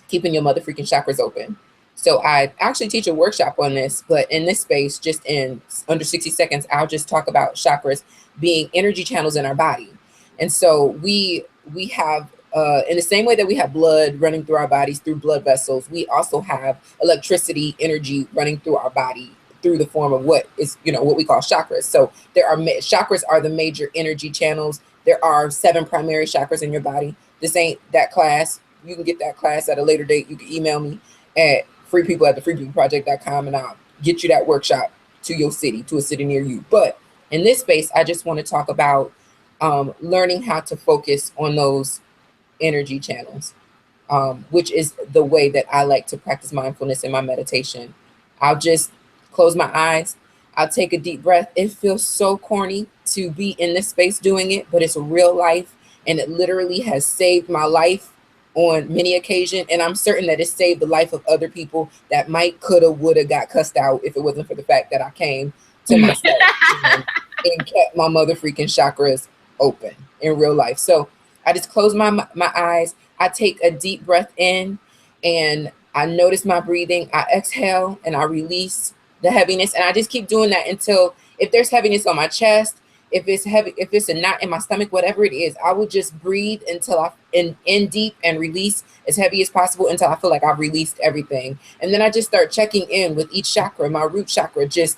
keeping your mother freaking chakras open. So I actually teach a workshop on this, but in this space, just in under 60 seconds, I'll just talk about chakras being energy channels in our body. And so we have, in the same way that we have blood running through our bodies through blood vessels, we also have electricity, energy running through our body through the form of what is, what we call chakras. So chakras are the major energy channels. There are 7 primary chakras in your body. This ain't that class. You can get that class at a later date. You can email me at freepeople@thefreepeopleproject.com, and I'll get you that workshop to your city, to a city near you. But in this space, I just want to talk about learning how to focus on those energy channels, which is the way that I like to practice mindfulness in my meditation. I'll just close my eyes. I'll take a deep breath. It feels so corny to be in this space doing it, but it's real life, and it literally has saved my life on many occasions. And I'm certain that it saved the life of other people that might, coulda, woulda got cussed out if it wasn't for the fact that I came to myself and kept my mother freaking chakras open in real life. So I just close my eyes. I take a deep breath in, and I notice my breathing. I exhale and I release the heaviness. And I just keep doing that until, if there's heaviness on my chest, if it's heavy, if it's a knot in my stomach, whatever it is, I will just breathe until I in deep and release as heavy as possible until I feel like I've released everything. And then I just start checking in with each chakra. My root chakra, just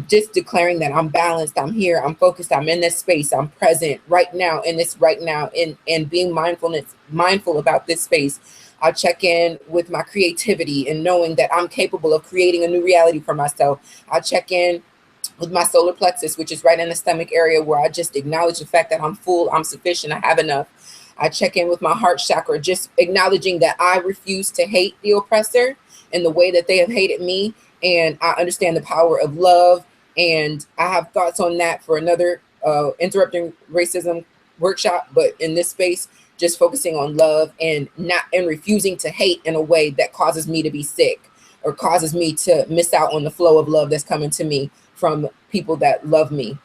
Just declaring that I'm balanced, I'm here, I'm focused, I'm in this space, I'm present right now, in this right now, and being mindful about this space. I'll check in with my creativity and knowing that I'm capable of creating a new reality for myself. I'll check in with my solar plexus, which is right in the stomach area, where I just acknowledge the fact that I'm full, I'm sufficient, I have enough. I check in with my heart chakra, just acknowledging that I refuse to hate the oppressor in the way that they have hated me. And I understand the power of love. And I have thoughts on that for another interrupting racism workshop. But in this space, just focusing on love and refusing to hate in a way that causes me to be sick or causes me to miss out on the flow of love that's coming to me from people that love me.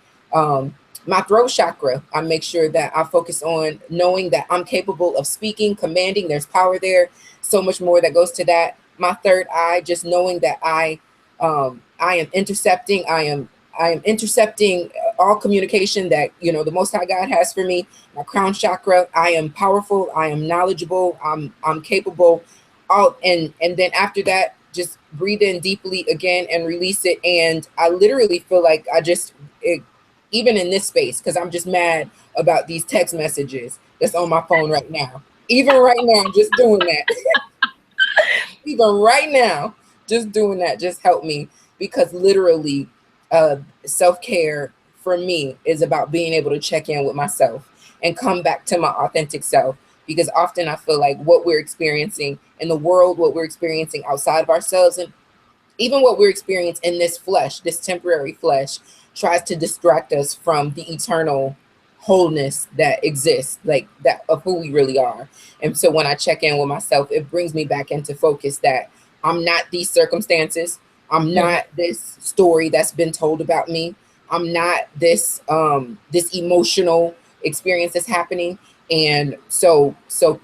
My throat chakra, I make sure that I focus on knowing that I'm capable of speaking, commanding. There's power there. So much more that goes to that. My third eye, just knowing that I am intercepting. I am intercepting all communication that the Most High God has for me. My crown chakra, I am powerful. I am knowledgeable. I'm capable. And then after that, just breathe in deeply again and release it. And I literally feel like even in this space, because I'm just mad about these text messages that's on my phone right now. Even right now, just doing that. Even right now, just doing that just helped me, because literally self-care for me is about being able to check in with myself and come back to my authentic self. Because often I feel like what we're experiencing in the world, what we're experiencing outside of ourselves, and even what we're experiencing in this flesh, this temporary flesh, tries to distract us from the eternal wholeness that exists, like that of who we really are. And so when I check in with myself, it brings me back into focus that I'm not these circumstances. I'm not this story that's been told about me. I'm not this this emotional experience that's happening. And so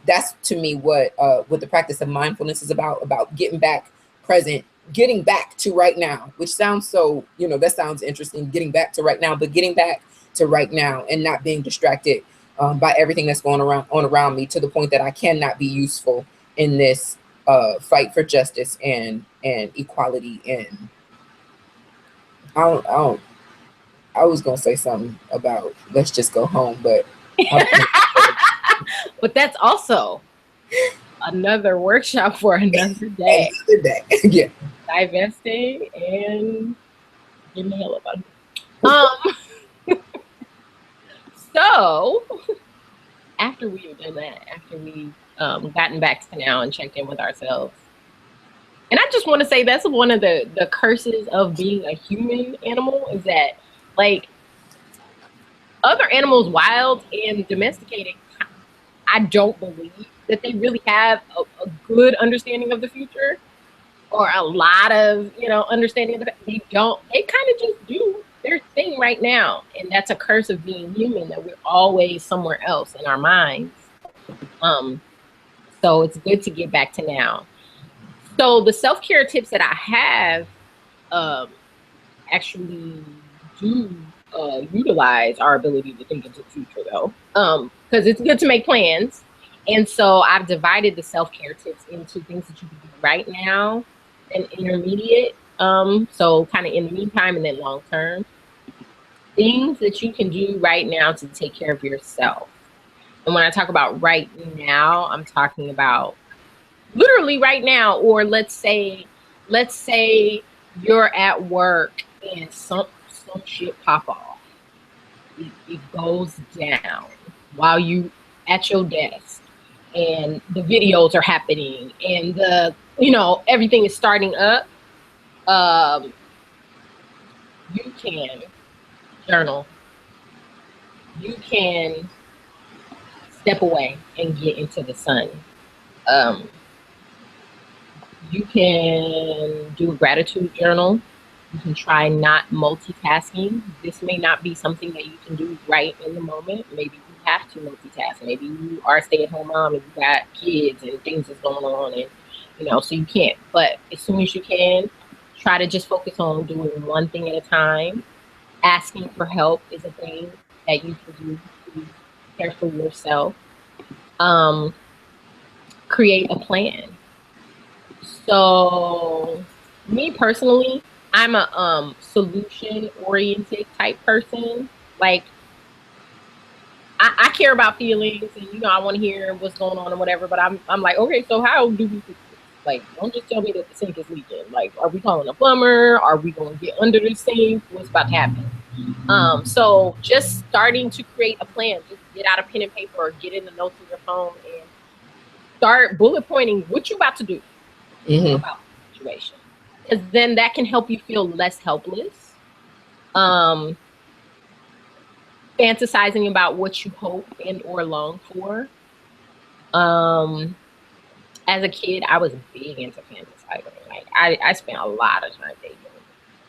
that's to me what the practice of mindfulness is about getting back present, getting back to right now, which sounds so, that sounds interesting, getting back to right now, but getting back to right now and not being distracted by everything that's going around me, to the point that I cannot be useful in this fight for justice and equality. And I was gonna say something about let's just go home, but but that's also another workshop for another day. Yeah. Divesting and getting the hell up out of here. So after we've done that, after we've gotten back to now and checked in with ourselves, and I just want to say that's one of the curses of being a human animal, is that like other animals, wild and domesticated, I don't believe that they really have a good understanding of the future, or a lot of understanding of they don't. They kind of just do their thing right now, and that's a curse of being human, that we're always somewhere else in our minds. So it's good to get back to now. So the self-care tips that I have actually do utilize our ability to think into the future, though, because it's good to make plans. And so I've divided the self-care tips into things that you can do right now and intermediate, so kind of in the meantime, and then long term. Things that you can do right now to take care of yourself. And when I talk about right now, I'm talking about literally right now. Or let's say you're at work and some shit pop off. It goes down while you at your desk, and the videos are happening, and the everything is starting up. You can journal. You can step away and get into the sun. You can do a gratitude journal. You can try not multitasking. This may not be something that you can do right in the moment. Maybe you have to multitask. Maybe you are a stay-at-home mom and you got kids and things that's going on, and so you can't. But as soon as you can, try to just focus on doing one thing at a time. Asking for help is a thing that you can do to care for yourself. Create a plan. So me personally, I'm a solution oriented type person. Like I care about feelings, and you know I want to hear what's going on and whatever. But I'm like, okay, so how do we fix this? Like, don't just tell me that the sink is leaking. Like, are we calling a plumber? Are we going to get under the sink? What's about to happen? So just starting to create a plan. Just get out a pen and paper or get in the notes on your phone and start bullet pointing what you're about to do about the situation. Because then that can help you feel less helpless. Fantasizing about what you hope and or long for. As a kid, I was big into fantasizing. Like I spent a lot of time dating.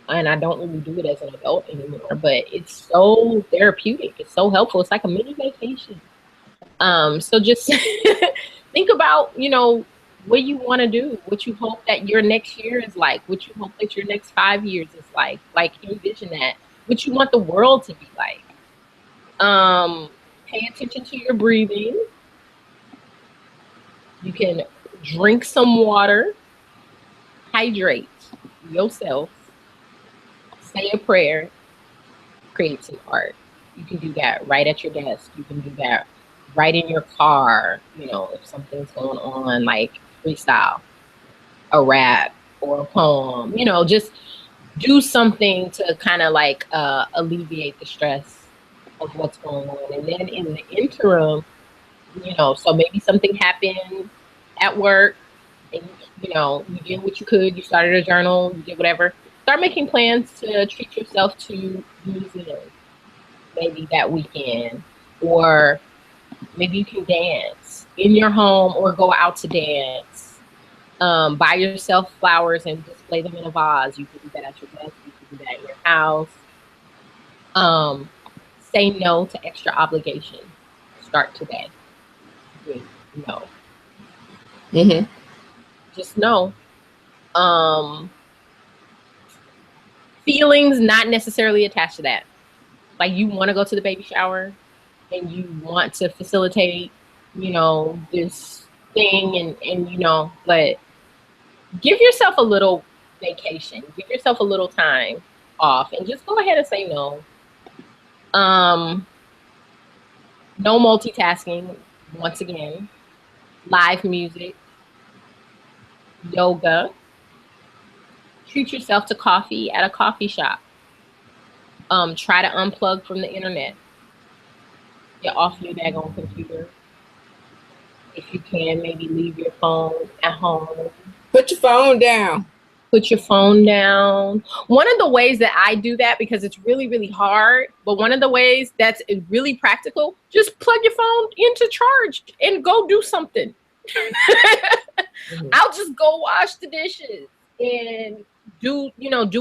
And I don't really do it as an adult anymore, but it's so therapeutic. It's so helpful. It's like a mini vacation. So just think about, you know, what you want to do, what you hope that your next year is like, what you hope that your next 5 years is like envision that, what you want the world to be like. Pay attention to your breathing. You can drink some water, hydrate yourself, say a prayer, create some art. You can do that right at your desk. You can do that right in your car. You know, if something's going on, like freestyle, a rap or a poem, you know, just do something to kind of like alleviate the stress of what's going on. And then in the interim, you know, so maybe something happened at work and, you know, you did what you could. You started a journal, you did whatever. Start making plans to treat yourself to New Zealand maybe that weekend, or maybe you can dance in your home or go out to dance. Buy yourself flowers and display them in a vase. You can do that at your desk. You can do that in your house. Say no to extra obligation. Start today. No. Just no. Feelings not necessarily attached to that. Like you want to go to the baby shower and you want to facilitate, you know, this thing and you know, but give yourself a little vacation. Give yourself a little time off and just go ahead and say no. No multitasking, once again. Live music, yoga. Treat yourself to coffee at a coffee shop. Try to unplug from the internet. Get off your daggone computer. If you can, maybe leave your phone at home. Put your phone down. Put your phone down. One of the ways that I do that, because it's really, really hard, but one of the ways that's really practical, just plug your phone into charge and go do something. I'll just go wash the dishes and do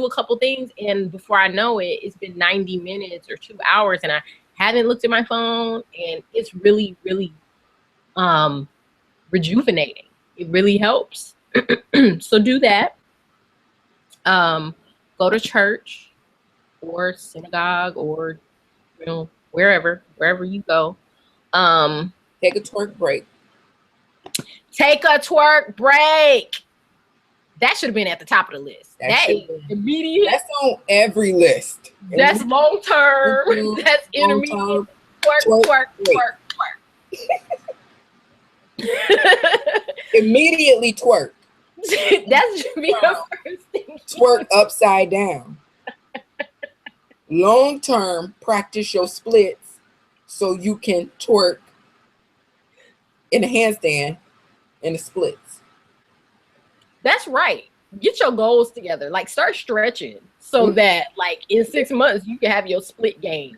a couple things. And before I know it, it's been 90 minutes or 2 hours and I haven't looked at my phone, and it's really, really rejuvenating. It really helps. So do that. Go to church or synagogue or, you know, wherever you go. Take a twerk break. Take a twerk break. That should have been at the top of the list. That is immediate. That's on every list. That's long term. That's intermediate. Twerk. Immediately twerk. That should be the first thing. Twerk upside down. Long term, practice your splits so you can twerk in a handstand in the splits. That's right. Get your goals together. Like start stretching so that like in 6 months you can have your split game.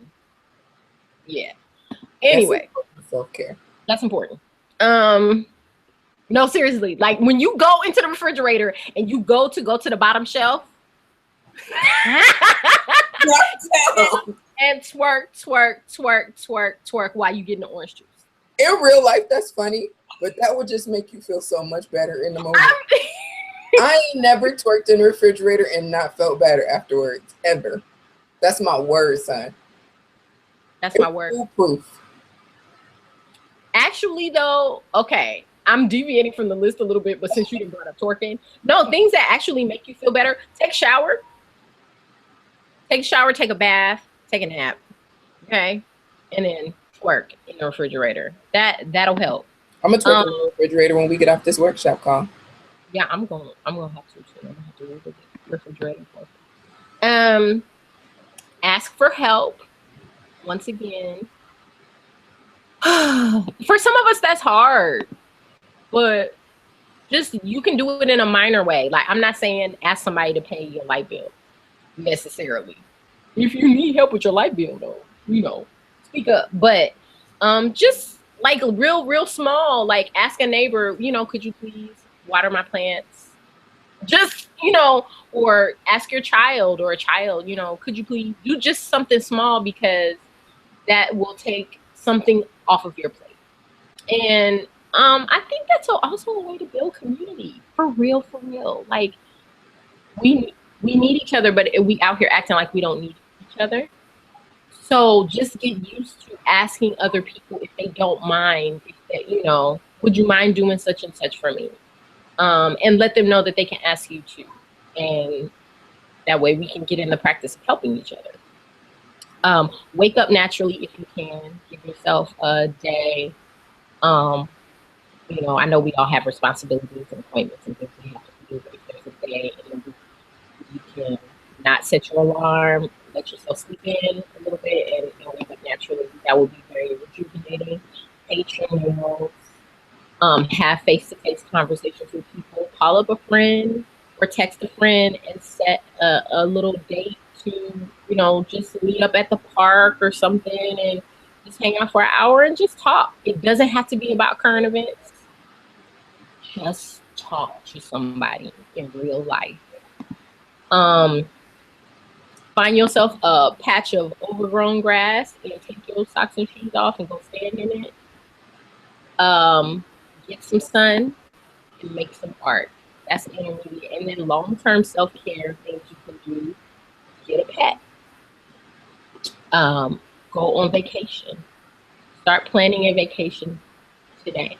Yeah. Anyway, self-care. That's important. No, seriously. Like when you go into the refrigerator and you go to the bottom shelf and twerk while you getting the orange juice. In real life, that's funny, but that would just make you feel so much better in the moment. I ain't never twerked in the refrigerator and not felt better afterwards, ever. That's my word, son. That's my word. Proof. Actually, though, okay, I'm deviating from the list a little bit, but since you didn't brought up twerking, no, things that actually make you feel better, take a shower. Take a shower, take a bath, take a nap. Okay. And then twerk in the refrigerator. That'll help. I'm gonna twerk in the refrigerator when we get off this workshop call. Yeah, I'm gonna have to too. I'm gonna have to read the refrigerator. Ask for help. Once again. For some of us that's hard. But just you can do it in a minor way. Like, I'm not saying ask somebody to pay your light bill necessarily. If you need help with your light bill, though, speak up. But just like real small, like ask a neighbor, could you please water my plants? Just, or ask your child or a child, could you please do just something small, because that will take something off of your plate. And I think that's also a way to build community. For real. Like, we need each other, but we out here acting like we don't need each other. So just get used to asking other people if they don't mind, would you mind doing such and such for me? And let them know that they can ask you too. And that way we can get in the practice of helping each other. Wake up naturally if you can. Give yourself a day. I know we all have responsibilities and appointments and things we have to do, but if there's a day in the week you can not set your alarm, let yourself sleep in a little bit and wake up naturally, that will be very rejuvenating. Paint your nails, have face-to-face conversations with people, call up a friend or text a friend and set a little date to, just meet up at the park or something and just hang out for an hour and just talk. It doesn't have to be about current events. Just talk to somebody in real life. Find yourself a patch of overgrown grass and take your socks and shoes off and go stand in it. Get some sun and make some art. That's intermediate. And then long-term self-care things you can do. Get a pet. Go on vacation. Start planning a vacation today.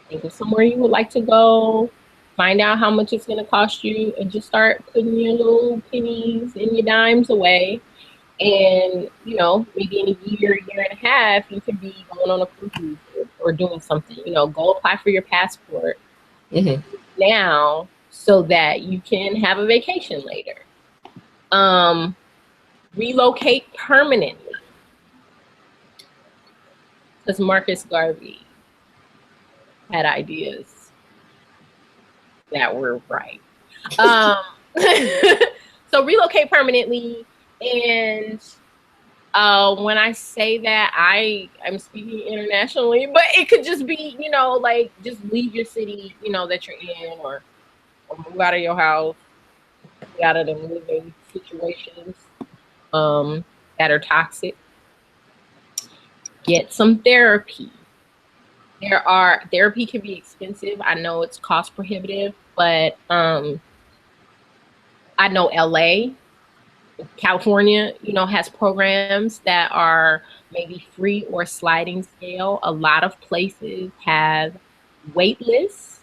Think of somewhere you would like to go. Find out how much it's going to cost you and just start putting your little pennies and your dimes away. And, maybe in a year and a half, you could be going on a cruise or doing something. Go apply for your passport now so that you can have a vacation later. Relocate permanently. Because Marcus Garvey had ideas that were right. So relocate permanently. And when I say that, I'm speaking internationally, but it could just be, like just leave your city, that you're in, or move out of your house, get out of the living situations that are toxic. Get some therapy. Therapy can be expensive. I know it's cost prohibitive, but I know LA, California, has programs that are maybe free or sliding scale. A lot of places have wait lists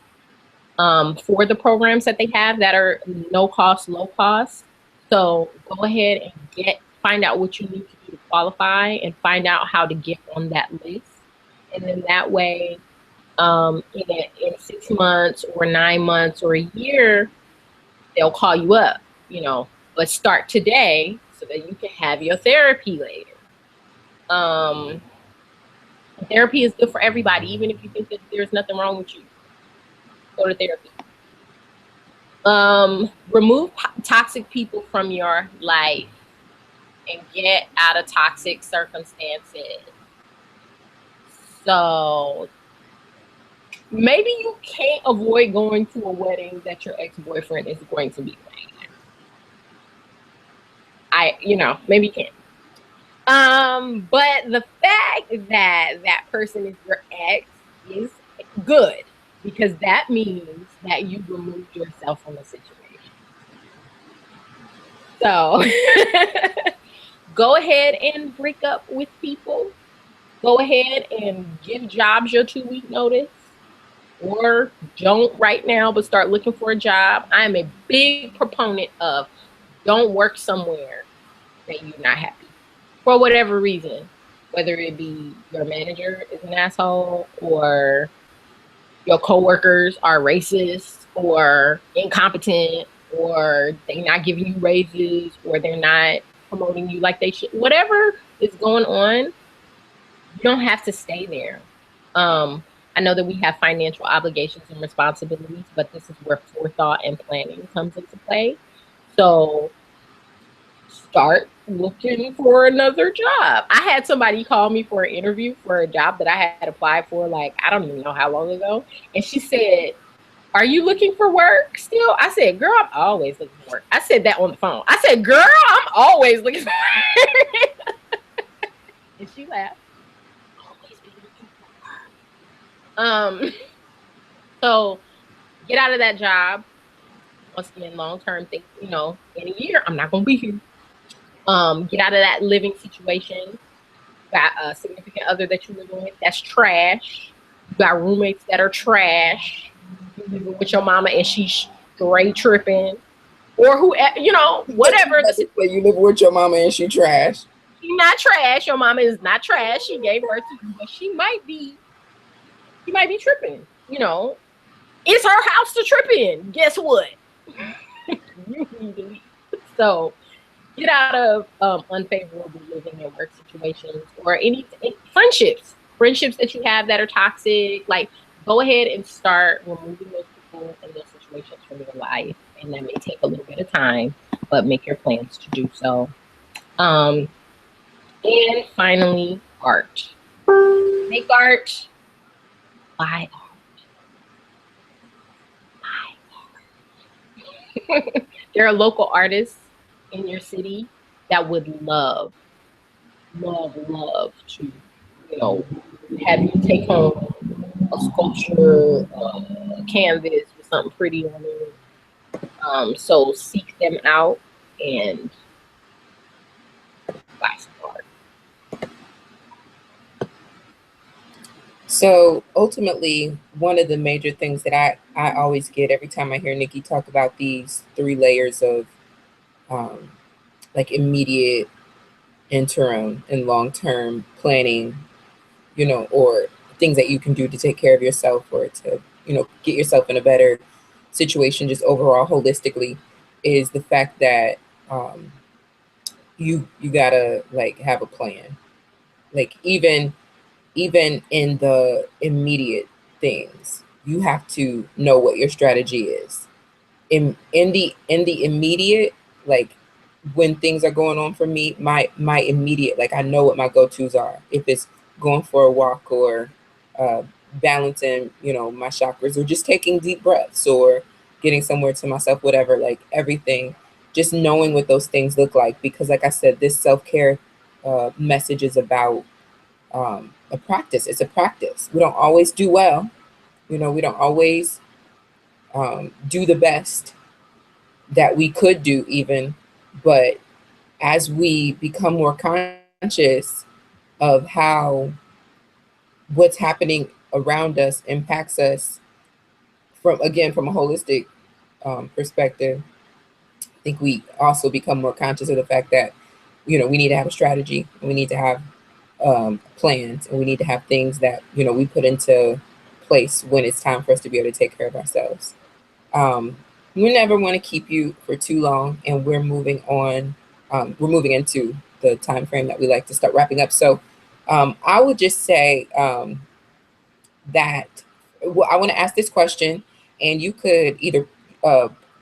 for the programs that they have that are no cost, low cost. So go ahead and find out what you need to do to qualify and find out how to get on that list. And then that way, in 6 months or 9 months or a year, they'll call you up, but start today so that you can have your therapy later. Therapy is good for everybody, even if you think that there's nothing wrong with you. Go to therapy. Remove toxic people from your life and get out of toxic circumstances. So maybe you can't avoid going to a wedding that your ex-boyfriend is going to be playing. Maybe you can't. But the fact that that person is your ex is good, because that means that you removed yourself from the situation. So go ahead and break up with people. Go ahead and give jobs your 2-week notice, or don't right now, but start looking for a job. I am a big proponent of don't work somewhere that you're not happy for whatever reason, whether it be your manager is an asshole or your coworkers are racist or incompetent or they're not giving you raises or they're not promoting you like they should. Whatever is going on, you don't have to stay there. I know that we have financial obligations and responsibilities, but this is where forethought and planning comes into play. So start looking for another job. I had somebody call me for an interview for a job that I had applied for, like, I don't even know how long ago. And she said, "Are you looking for work still?" I said, "Girl, I'm always looking for work." I said that on the phone. I said, "Girl, I'm always looking for work." And she laughed. Always be looking for work. So get out of that job. Once again, long term things, in a year, I'm not gonna be here. Get out of that living situation. You got a significant other that you live with that's trash. You got roommates that are trash. You living with your mama and she's straight tripping. Or who, whatever. You live with your mama and she trash. She's not trash. Your mama is not trash. She gave birth to you, but she might be tripping. It's her house to trip in. Guess what? You need to leave. So get out of unfavorable living and work situations or any friendships that you have that are toxic. Like, go ahead and start removing those people and those situations from your life. And that may take a little bit of time, but make your plans to do so. And finally, art. Make art. Buy art. There are local artists in your city that would love to, have you take home a sculpture, a canvas with something pretty on it. So seek them out and buy some art. So ultimately, one of the major things that I always get every time I hear Nikki talk about these 3 layers of like immediate, interim, and long-term planning, or things that you can do to take care of yourself or to, get yourself in a better situation just overall holistically, is the fact that you gotta like have a plan. Like even in the immediate things, you have to know what your strategy is. In the immediate, like when things are going on for me, my immediate, like I know what my go-tos are. If it's going for a walk or balancing, my chakras, or just taking deep breaths or getting somewhere to myself, whatever, like everything, just knowing what those things look like. Because like I said, this self-care message is about a practice. It's a practice. We don't always do well. We don't always do the best that we could do even. But as we become more conscious of how what's happening around us impacts us from a holistic perspective, I think we also become more conscious of the fact that, we need to have a strategy, and we need to have plans, and we need to have things that, we put into place when it's time for us to be able to take care of ourselves. We never want to keep you for too long, and we're moving on. We're moving into the time frame that we like to start wrapping up. So I would just say that I want to ask this question, and you could either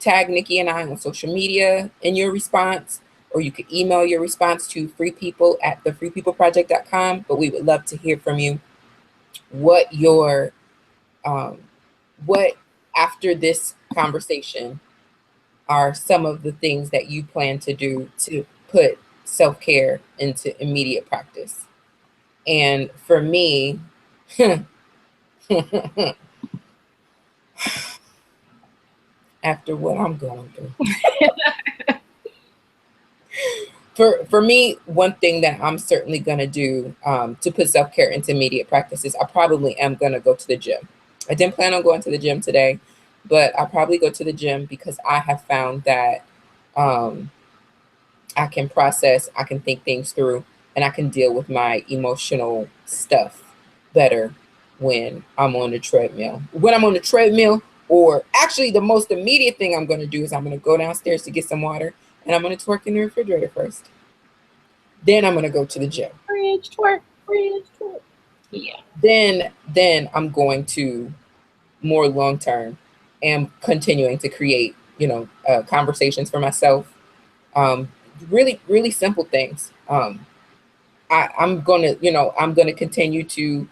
tag Nikki and I on social media in your response, or you could email your response to freepeople@thefreepeopleproject.com. But we would love to hear from you what your what after this conversation are some of the things that you plan to do to put self-care into immediate practice. And for me, after what I'm going through, for me, one thing that I'm certainly going to do to put self-care into immediate practices, I probably am going to go to the gym. I didn't plan on going to the gym today, but I'll probably go to the gym because I have found that I can process, I can think things through, and I can deal with my emotional stuff better when I'm on the treadmill. When I'm on the treadmill, or actually the most immediate thing I'm going to do is I'm going to go downstairs to get some water, and I'm going to twerk in the refrigerator first. Then I'm going to go to the gym. Fridge twerk, fridge twerk. Yeah. Then I'm going to more long term and continuing to create, conversations for myself. Really, really simple things. I'm gonna continue to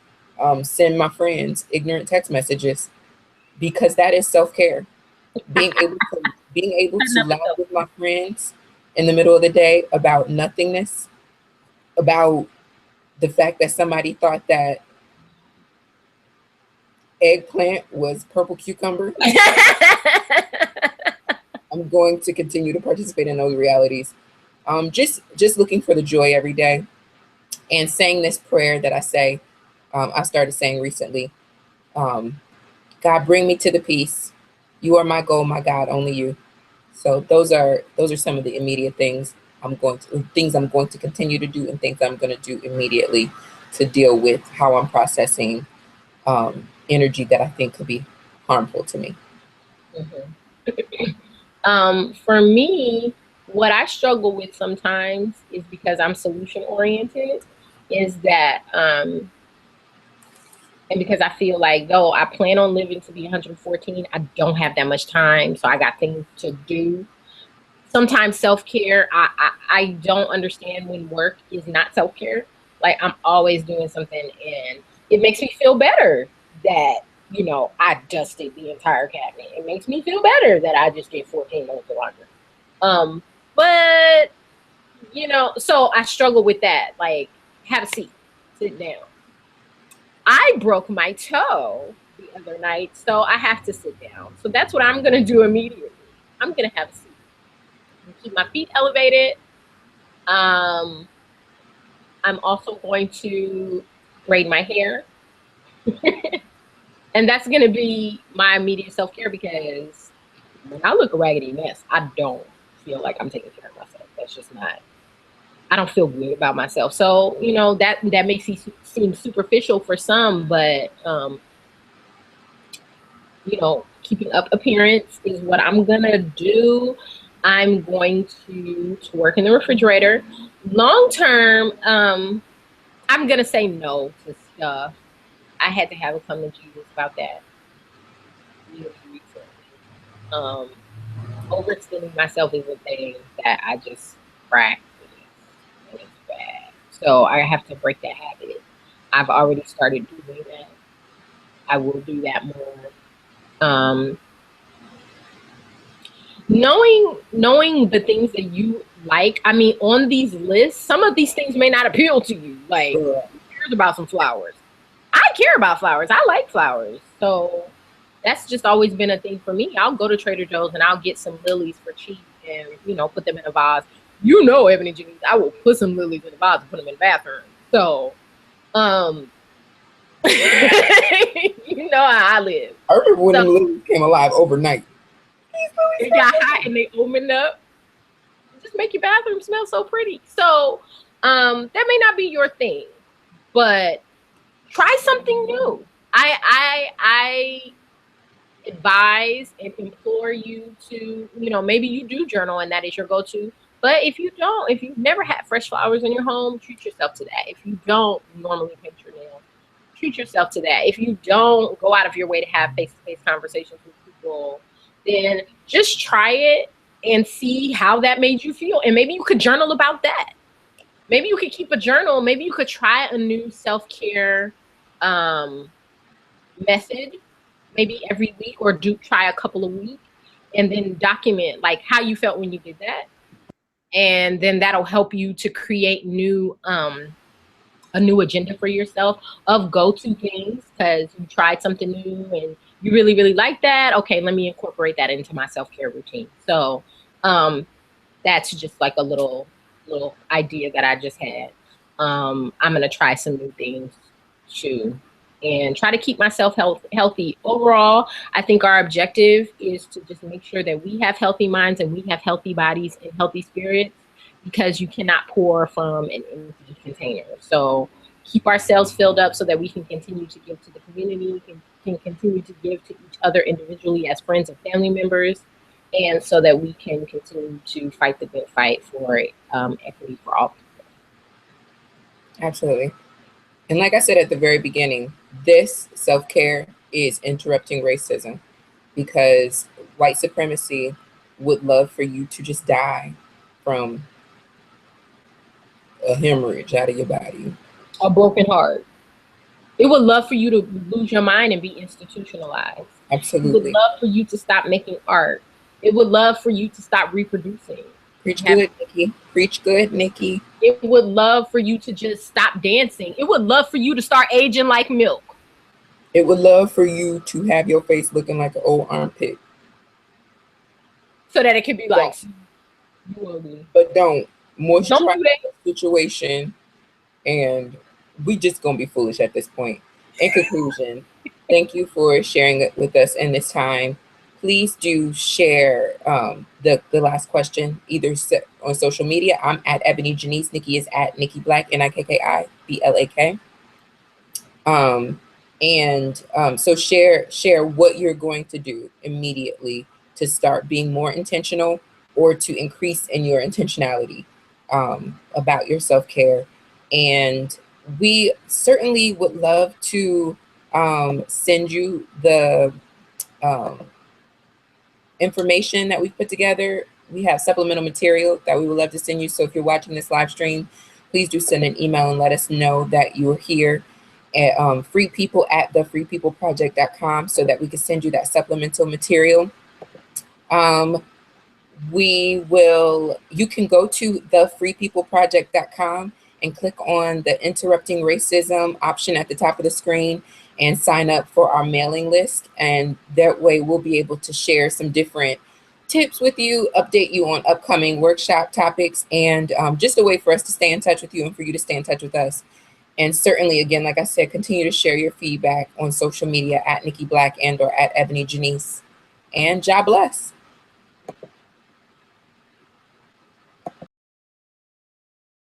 send my friends ignorant text messages, because that is self-care. Being able to laugh with my friends in the middle of the day about nothingness, about the fact that somebody thought that eggplant was purple cucumber. I'm going to continue to participate in those realities. Just looking for the joy every day, and saying this prayer that I say, I started saying recently. God, bring me to the peace. You are my goal, my God, only you. So those are some of the immediate things I'm going to continue to do, and things I'm going to do immediately to deal with how I'm processing energy that I think could be harmful to me. For me, what I struggle with sometimes is, because I'm solution oriented, is that and because I feel like, though I plan on living to be 114, I don't have that much time, so I got things to do. Sometimes self-care, I don't understand when work is not self-care. Like, I'm always doing something, and it makes me feel better that, I dusted the entire cabinet. It makes me feel better that I just did 14 minutes of laundry. But, so I struggle with that. Like, have a seat, sit down. I broke my toe the other night, so I have to sit down. So that's what I'm going to do immediately. I'm going to have a seat. Keep my feet elevated. I'm also going to braid my hair. And that's going to be my immediate self-care, because when I look a raggedy mess, I don't feel like I'm taking care of myself. That's just not, I don't feel good about myself. So, that makes it seem superficial for some, but, keeping up appearance is what I'm going to do. I'm going to work in the refrigerator. Long term, I'm going to say no to stuff. I had to have a come to Jesus about that really recently. Overextending myself is a thing that I just practice, and it's bad. So I have to break that habit. I've already started doing that. I will do that more. Knowing the things that you like. I mean, on these lists, some of these things may not appeal to you. Like, who cares about some flowers? I care about flowers. I like flowers. So that's just always been a thing for me. I'll go to Trader Joe's and I'll get some lilies for cheap and, put them in a vase. EbonyJanice, I will put some lilies in a vase and put them in the bathroom. So, how I live. I remember when them lilies came alive overnight. They got hot and they opened up. Just make your bathroom smell so pretty. So that may not be your thing, but try something new. I advise and implore you to, maybe you do journal and that is your go-to. But if you don't, if you've never had fresh flowers in your home, treat yourself to that. If you don't normally paint your nails, treat yourself to that. If you don't go out of your way to have face-to-face conversations with people, then just try it and see how that made you feel. And maybe you could journal about that. Maybe you could keep a journal. Maybe you could try a new self-care method, maybe every week, or try a couple of weeks, and then document like how you felt when you did that. And then that'll help you to create a new agenda for yourself of go-to things, because you tried something new and you really, really like that. Okay, let me incorporate that into my self-care routine. So that's just like a little idea that I just had. I'm going to try some new things too and try to keep myself healthy. Overall, I think our objective is to just make sure that we have healthy minds and we have healthy bodies and healthy spirits. because you cannot pour from an empty container. So keep ourselves filled up so that we can continue to give to the community, can continue to give to each other individually as friends and family members, and so that we can continue to fight the good fight for equity for all people. Absolutely. And like I said at the very beginning, this self-care is interrupting racism, because white supremacy would love for you to just die from a hemorrhage out of your body. A broken heart. It would love for you to lose your mind and be institutionalized. Absolutely. It would love for you to stop making art. It would love for you to stop reproducing. Preach good, Nikki. Preach good, Nikki. It would love for you to just stop dancing. It would love for you to start aging like milk. It would love for you to have your face looking like an old armpit. So that it can be like, you ugly. But don't moisturize the situation, and we just gonna be foolish at this point. In conclusion, thank you for sharing it with us in this time. Please do share the last question either on social media. I'm at EbonyJanice. Nikki is at Nikki Blak, NIKKI BLAK. So share what you're going to do immediately to start being more intentional, or to increase in your intentionality about your self-care. And we certainly would love to send you the information that we've put together. We have supplemental material that we would love to send you. So if you're watching this live stream, please do send an email and let us know that you're here at freepeople@thefreepeopleproject.com so that we can send you that supplemental material. You can go to thefreepeopleproject.com and click on the interrupting racism option at the top of the screen and sign up for our mailing list. And that way we'll be able to share some different tips with you, update you on upcoming workshop topics, and just a way for us to stay in touch with you and for you to stay in touch with us. And certainly, again, like I said, continue to share your feedback on social media at Nikki Blak and or at EbonyJanice. And God bless.